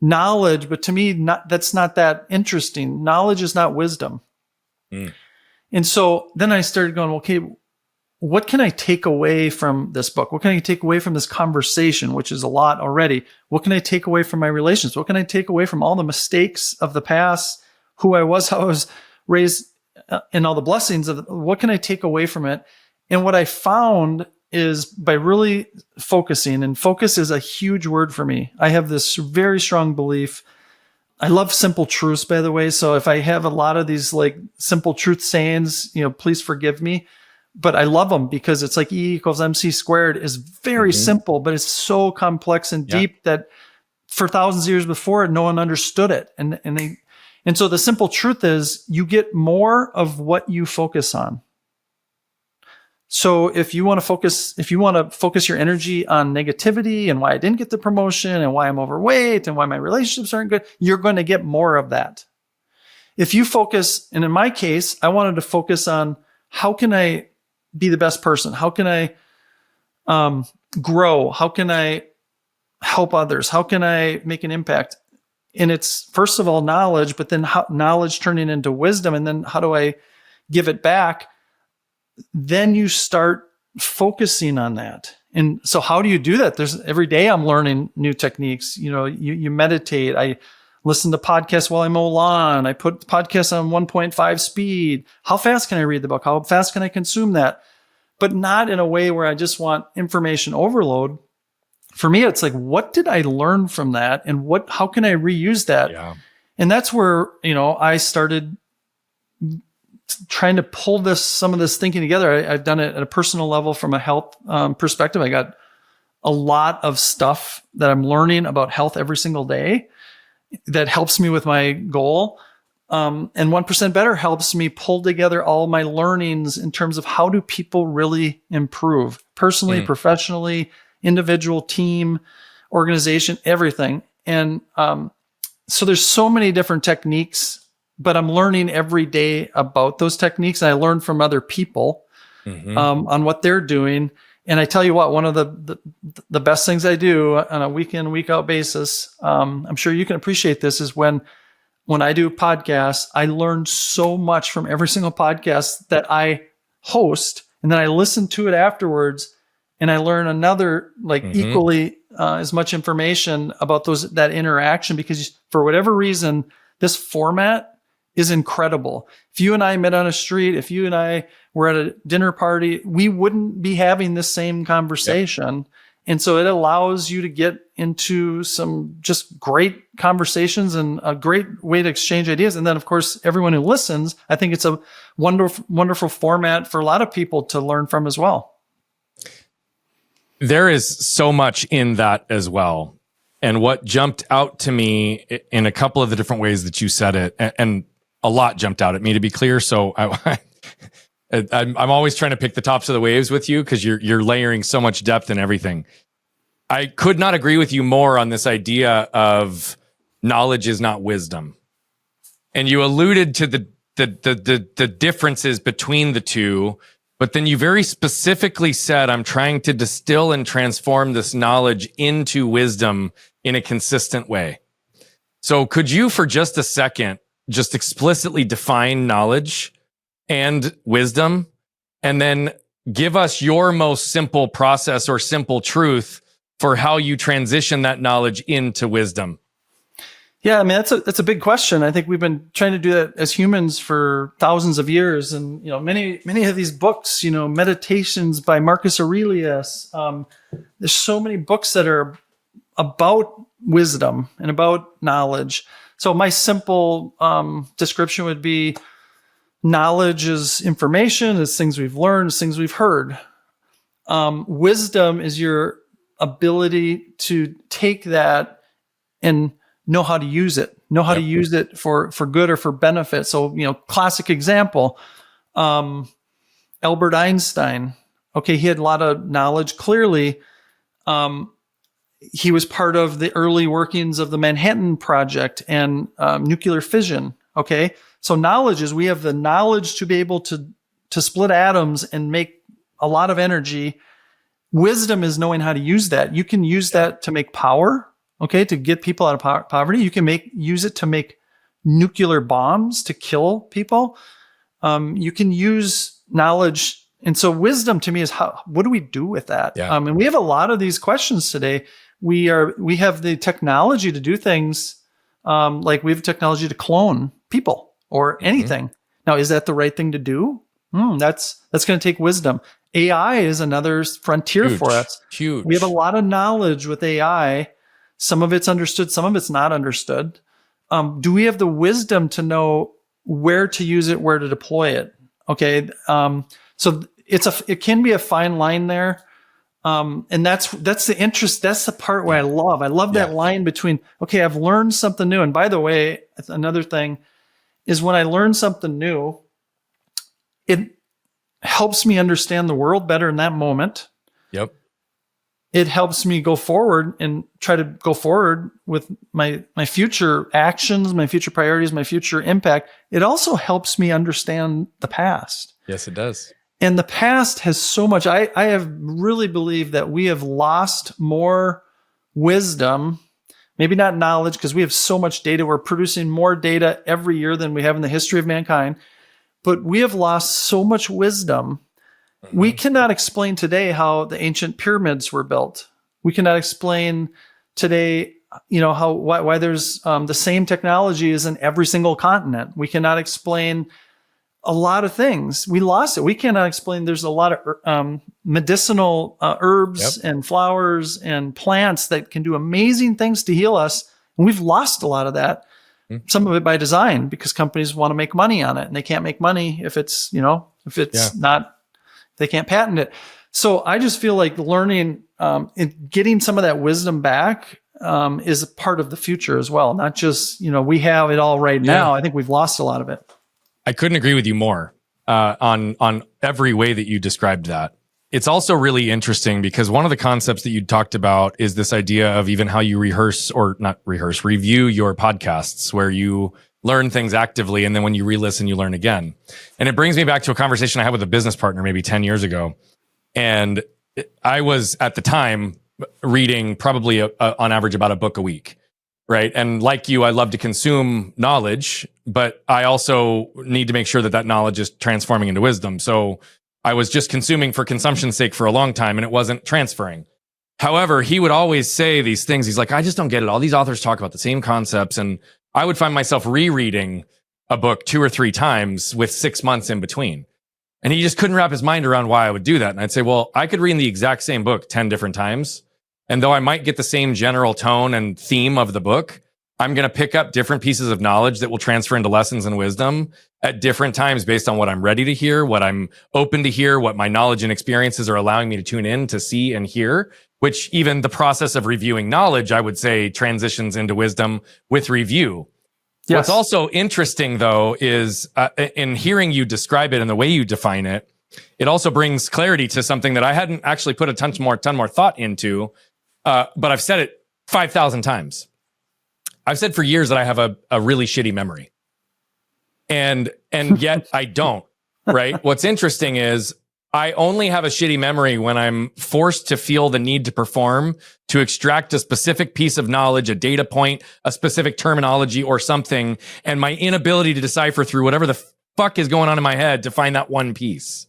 knowledge, but to me, that's not that interesting. Knowledge is not wisdom. And so then I started going, okay, what can I take away from this book? What can I take away from this conversation, which is a lot already? What can I take away from my relations? What can I take away from all the mistakes of the past, who I was, how I was raised, and all the blessings of what can I take away from it? And what I found is by really focusing, and focus is a huge word for me. I have this very strong belief. I love simple truths, by the way. So if I have a lot of these like simple truth sayings, please forgive me. But I love them because it's like E equals MC squared is very simple, but it's so complex and deep that for thousands of years before it, no one understood it. And so the simple truth is you get more of what you focus on. So if you want to focus your energy on negativity and why I didn't get the promotion and why I'm overweight and why my relationships aren't good, you're going to get more of that. If you focus, and in my case, I wanted to focus on how can I be the best person? How can I grow? How can I help others? How can I make an impact? And it's first of all knowledge, but then knowledge turning into wisdom, and then how do I give it back? Then you start focusing on that. And so how do you do that? Every day I'm learning new techniques. You meditate. I listen to podcasts while I mow lawn. I put podcasts on 1.5 speed. How fast can I read the book? How fast can I consume that? But not in a way where I just want information overload. For me, it's like, what did I learn from that? And how can I reuse that? Yeah. And that's where, I started trying to pull some of this thinking together. I've done it at a personal level from a health perspective. I got a lot of stuff that I'm learning about health every single day that helps me with my goal. And 1% Better helps me pull together all my learnings in terms of how do people really improve personally, professionally, individual, team, organization, everything. And so there's so many different techniques, but I'm learning every day about those techniques. And I learn from other people on what they're doing. And I tell you what, one of the best things I do on a week in, week out basis, I'm sure you can appreciate this, is when I do podcasts, I learn so much from every single podcast that I host, and then I listen to it afterwards, and I learn another equally as much information about that interaction, because for whatever reason, this format is incredible. If you and I met on a street, if you and I were at a dinner party, we wouldn't be having the same conversation. And so it allows you to get into some just great conversations and a great way to exchange ideas. And then, of course, everyone who listens, I think it's a wonderful format for a lot of people to learn from as well. There is so much in that as well. And what jumped out to me in a couple of the different ways that you said it, and a lot jumped out at me, to be clear. So I'm always trying to pick the tops of the waves with you because you're layering so much depth in everything. I could not agree with you more on this idea of knowledge is not wisdom. And you alluded to the differences between the two. But then you very specifically said, I'm trying to distill and transform this knowledge into wisdom in a consistent way. So could you, for just a second, just explicitly define knowledge and wisdom, and then give us your most simple process or simple truth for how you transition that knowledge into wisdom? Yeah, I mean, that's a big question. I think we've been trying to do that as humans for thousands of years. And, many of these books, Meditations by Marcus Aurelius, there's so many books that are about wisdom and about knowledge. So my simple description would be knowledge is information, is things we've learned, is things we've heard. Wisdom is your ability to take that and know how to use it, to use it for good or for benefit. So, classic example, Albert Einstein. Okay, he had a lot of knowledge. Clearly, he was part of the early workings of the Manhattan Project and nuclear fission. Okay, so knowledge is we have the knowledge to be able to split atoms and make a lot of energy. Wisdom is knowing how to use that. You can use that to make power. Okay, to get people out of poverty. You can use it to make nuclear bombs to kill people. You can use knowledge. And so wisdom to me is what do we do with that? Yeah. And we have a lot of these questions today. We have the technology to do things, like we have technology to clone people or anything. Now, is that the right thing to do? That's going to take wisdom. AI is another frontier for us. Huge. We have a lot of knowledge with AI. Some of it's understood, some of it's not understood. Do we have the wisdom to know where to use it, where to deploy it? Okay, so it can be a fine line there, and that's the interest. That's the part where I love. I love that line between okay, I've learned something new, and by the way, another thing is when I learn something new, it helps me understand the world better in that moment. Yep. It helps me go forward and try to go forward with my future actions, my future priorities, my future impact. It also helps me understand the past. Yes, it does. And the past has so much. I have really believed that we have lost more wisdom, maybe not knowledge, because we have so much data. We're producing more data every year than we have in the history of mankind. But we have lost so much wisdom. We cannot explain today how the ancient pyramids were built. We cannot explain today, why there's the same technology as in every single continent. We cannot explain a lot of things. We lost it. We cannot explain. There's a lot of medicinal herbs and flowers and plants that can do amazing things to heal us, and we've lost a lot of that. Some of it by design because companies want to make money on it, and they can't make money if it's not. They can't patent it. So I just feel like learning and getting some of that wisdom back is a part of the future as well. Not just, we have it all right now. I think we've lost a lot of it. I couldn't agree with you more on every way that you described that. It's also really interesting because one of the concepts that you talked about is this idea of even how you review your podcasts, where you learn things actively, and then when you re-listen, you learn again. And it brings me back to a conversation I had with a business partner maybe 10 years ago. And I was at the time reading probably on average about a book a week, right? And like you, I love to consume knowledge, but I also need to make sure that knowledge is transforming into wisdom. So I was just consuming for consumption's sake for a long time, and it wasn't transferring. However, he would always say these things. He's like, I just don't get it. All these authors talk about the same concepts, and I would find myself rereading a book 2 or 3 times with 6 months in between. And he just couldn't wrap his mind around why I would do that. And I'd say, well, I could read the exact same book 10 different times, And though I might get the same general tone and theme of the book, I'm going to pick up different pieces of knowledge that will transfer into lessons and wisdom at different times based on what I'm ready to hear, what I'm open to hear, what my knowledge and experiences are allowing me to tune in to see and hear, which even the process of reviewing knowledge, I would say, transitions into wisdom with review. Yes. What's also interesting, though, is in hearing you describe it and the way you define it, it also brings clarity to something that I hadn't actually put a ton more thought into, but I've said it 5,000 times. I've said for years that I have a really shitty memory. And yet I don't, right? What's interesting is I only have a shitty memory when I'm forced to feel the need to perform, to extract a specific piece of knowledge, a data point, a specific terminology or something, and my inability to decipher through whatever the fuck is going on in my head to find that one piece.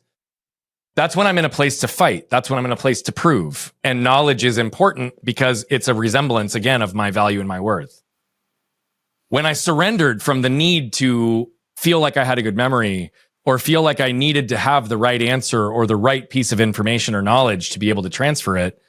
That's when I'm in a place to fight. That's when I'm in a place to prove. And knowledge is important because it's a resemblance, again, of my value and my worth. When I surrendered from the need to feel like I had a good memory or feel like I needed to have the right answer or the right piece of information or knowledge to be able to transfer it,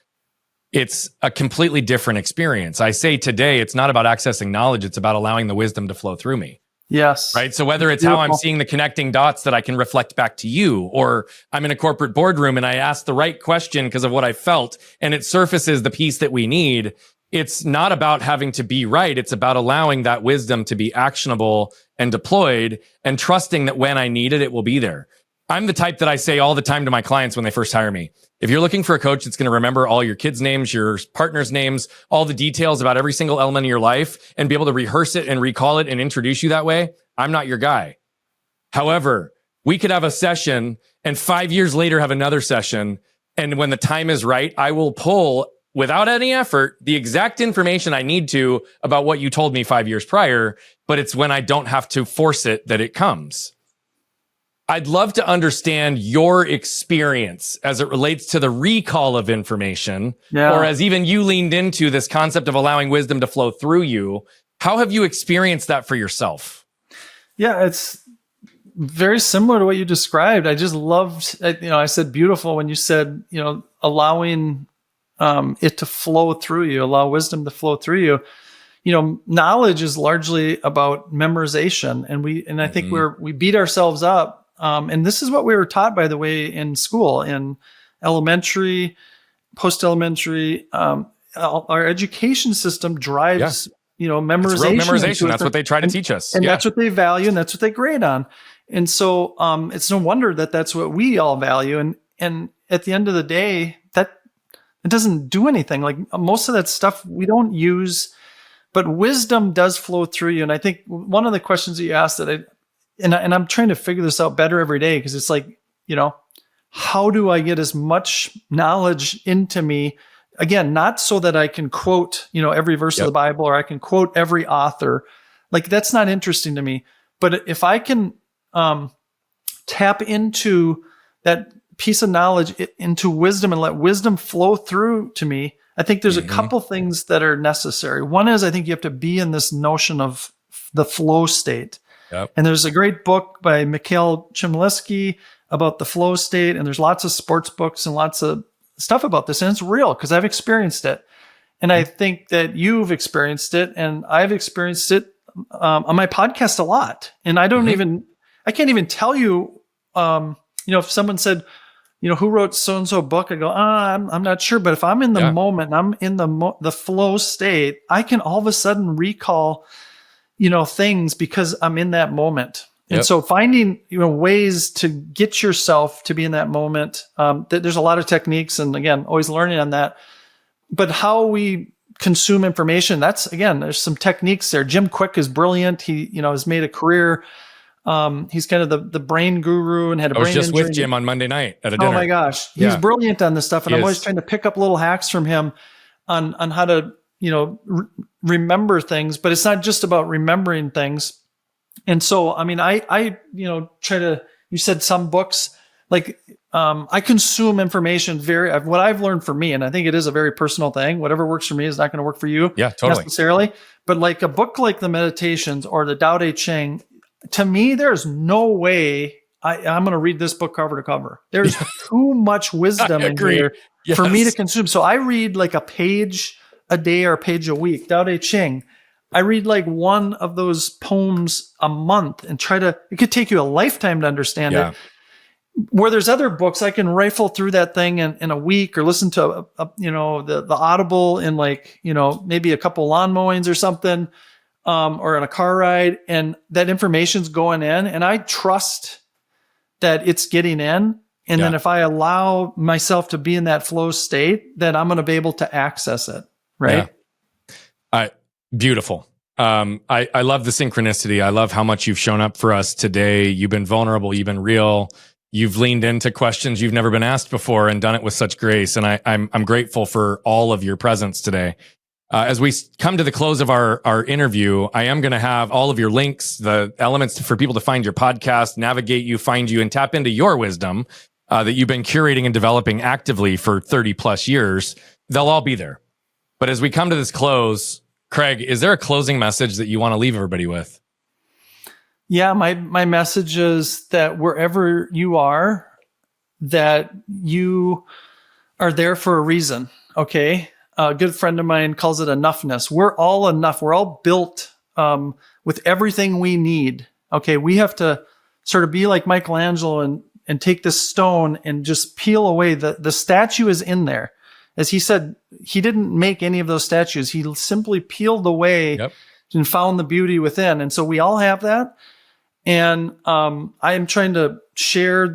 it's a completely different experience. I say today, it's not about accessing knowledge. It's about allowing the wisdom to flow through me. Yes. Right. So whether it's how I'm seeing the connecting dots that I can reflect back to you, or I'm in a corporate boardroom and I ask the right question because of what I felt and it surfaces the piece that we need. It's not about having to be right. It's about allowing that wisdom to be actionable and deployed and trusting that when I need it, it will be there. I'm the type that I say all the time to my clients when they first hire me, if you're looking for a coach that's going to remember all your kids' names, your partner's names, all the details about every single element of your life and be able to rehearse it and recall it and introduce you that way, I'm not your guy. However, we could have a session and 5 years later have another session. And when the time is right, I will pull without any effort the exact information I need to about what you told me 5 years prior, but it's when I don't have to force it that it comes. I'd love to understand your experience as it relates to the recall of information, or as even you leaned into this concept of allowing wisdom to flow through you. How have you experienced that for yourself? Yeah, it's very similar to what you described. I just loved, I said beautiful when you said, allowing it to flow through you, allow wisdom to flow through you. Knowledge is largely about memorization, and I think we beat ourselves up. And this is what we were taught, by the way, in school, in elementary, post-elementary. Our education system drives, memorization. Memorization. That's what they try to teach us. And that's what they value, and that's what they grade on. And so it's no wonder that that's what we all value. And at the end of the day, that it doesn't do anything. Like most of that stuff we don't use, but wisdom does flow through you. And I think one of the questions that you asked and I'm trying to figure this out better every day, because it's like, how do I get as much knowledge into me? Again, not so that I can quote, every verse of the Bible, or I can quote every author. Like that's not interesting to me. But if I can tap into that piece of knowledge, into wisdom, and let wisdom flow through to me, I think there's a couple things that are necessary. One is I think you have to be in this notion of the flow state. Yep. And there's a great book by Mikhail Chmielewski about the flow state. And there's lots of sports books and lots of stuff about this. And it's real because I've experienced it. And I think that you've experienced it, and I've experienced it on my podcast a lot. And I can't even tell you, if someone said, who wrote so-and-so book? I go, I'm not sure. But if I'm in the moment, I'm in the flow state, I can all of a sudden recall things because I'm in that moment. And so finding, ways to get yourself to be in that moment, there's a lot of techniques, and again, always learning on that. But how we consume information, there's some techniques there. Jim Quick is brilliant. He, has made a career. He's kind of the brain guru and had a brain injury. I was just with Jim on Monday night at a dinner. Oh my gosh. He's brilliant on this stuff. And I'm always trying to pick up little hacks from him on how to, remember things, but it's not just about remembering things. And so, I try to, you said some books, like, I consume information what I've learned for me, and I think it is a very personal thing. Whatever works for me is not going to work for you necessarily. But like a book like the Meditations or the Tao Te Ching, to me, there's no way I'm going to read this book cover to cover. There's too much wisdom in here for me to consume. So I read like a page a day or a page a week. Tao Te Ching. I read like one of those poems a month and it could take you a lifetime to understand it. Where there's other books, I can rifle through that thing in a week, or listen to the Audible in like, maybe a couple lawn mowings or something, or in a car ride, and that information's going in, and I trust that it's getting in. And then if I allow myself to be in that flow state, then I'm going to be able to access it. Right. Yeah. Beautiful. I love the synchronicity. I love how much you've shown up for us today. You've been vulnerable. You've been real. You've leaned into questions you've never been asked before and done it with such grace. And I'm grateful for all of your presence today. As we come to the close of our interview, I am going to have all of your links, the elements for people to find your podcast, navigate you, find you, and tap into your wisdom that you've been curating and developing actively for 30 plus years. They'll all be there. But as we come to this close, Craig, is there a closing message that you want to leave everybody with? Yeah, my message is that wherever you are, that you are there for a reason. Okay. A good friend of mine calls it enoughness. We're all enough. We're all built with everything we need. Okay. We have to sort of be like Michelangelo and take this stone and just peel away. The statue is in there. As he said, he didn't make any of those statues. He simply peeled away and found the beauty within. And so we all have that. And I am trying to share,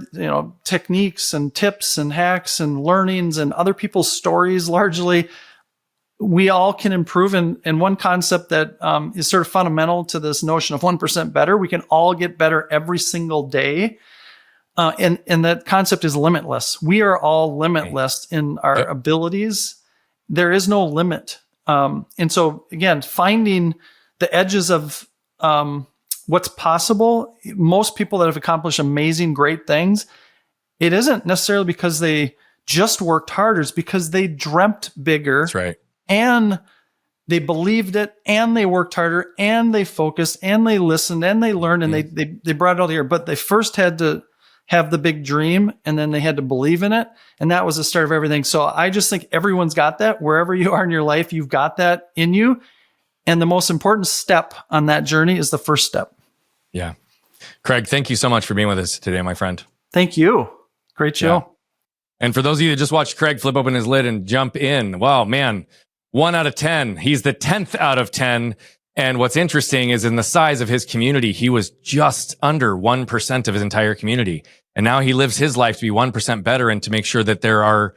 techniques and tips and hacks and learnings and other people's stories. Largely, we all can improve. And one concept that is sort of fundamental to this notion of 1% better, we can all get better every single day. And that concept is limitless. We are all limitless in our abilities. There is no limit. And so again, finding the edges of what's possible. Most people that have accomplished amazing, great things, it isn't necessarily because they just worked harder. It's because they dreamt bigger. That's right. And they believed it, and they worked harder, and they focused, and they listened, and they learned, and they brought it all together. But they first had to have the big dream, and then they had to believe in it. And that was the start of everything. So I just think everyone's got that. Wherever you are in your life, you've got that in you. And the most important step on that journey is the first step. Yeah. Craig, thank you so much for being with us today, my friend. Thank you. Great show. Yeah. And for those of you that just watched Craig flip open his lid and jump in, wow, man, 1 out of 10. He's the 10th out of 10. And what's interesting is in the size of his community, he was just under 1% of his entire community. And now he lives his life to be 1% better and to make sure that there are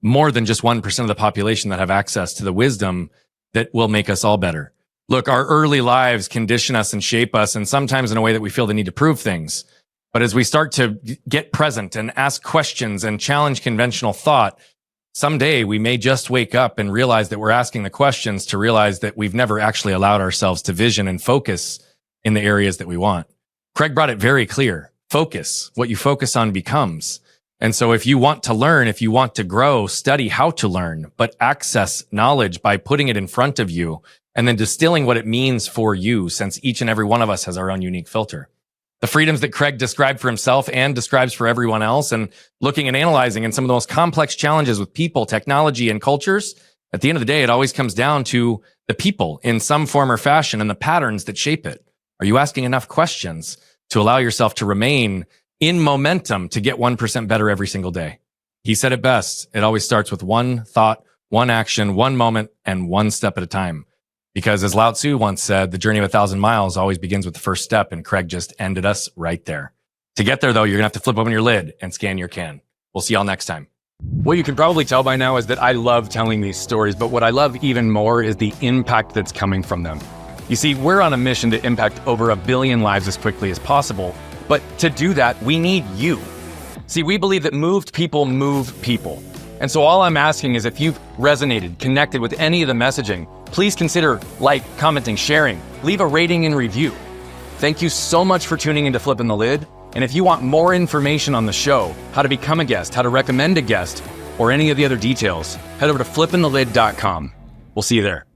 more than just 1% of the population that have access to the wisdom that will make us all better. Look, our early lives condition us and shape us, and sometimes in a way that we feel the need to prove things. But as we start to get present and ask questions and challenge conventional thought, someday we may just wake up and realize that we're asking the questions to realize that we've never actually allowed ourselves to vision and focus in the areas that we want. Craig brought it very clear. Focus. What you focus on becomes. And so if you want to learn, if you want to grow, study how to learn, but access knowledge by putting it in front of you and then distilling what it means for you, since each and every one of us has our own unique filter. The freedoms that Craig described for himself and describes for everyone else, and looking and analyzing and some of the most complex challenges with people, technology, and cultures, at the end of the day, it always comes down to the people in some form or fashion and the patterns that shape it. Are you asking enough questions to allow yourself to remain in momentum to get 1% better every single day? He said it best. It always starts with one thought, one action, one moment, and one step at a time. Because as Lao Tzu once said, the journey of 1,000 miles always begins with the first step, and Craig just ended us right there. To get there, though, you're going to have to flip open your lid and scan your can. We'll see y'all next time. What you can probably tell by now is that I love telling these stories, but what I love even more is the impact that's coming from them. You see, we're on a mission to impact over 1 billion lives as quickly as possible, but to do that, we need you. See, we believe that moved people move people. And so all I'm asking is if you've resonated, connected with any of the messaging, please consider commenting, sharing, leave a rating and review. Thank you so much for tuning into Flipping the Lid. And if you want more information on the show, how to become a guest, how to recommend a guest, or any of the other details, head over to flippingthelid.com. We'll see you there.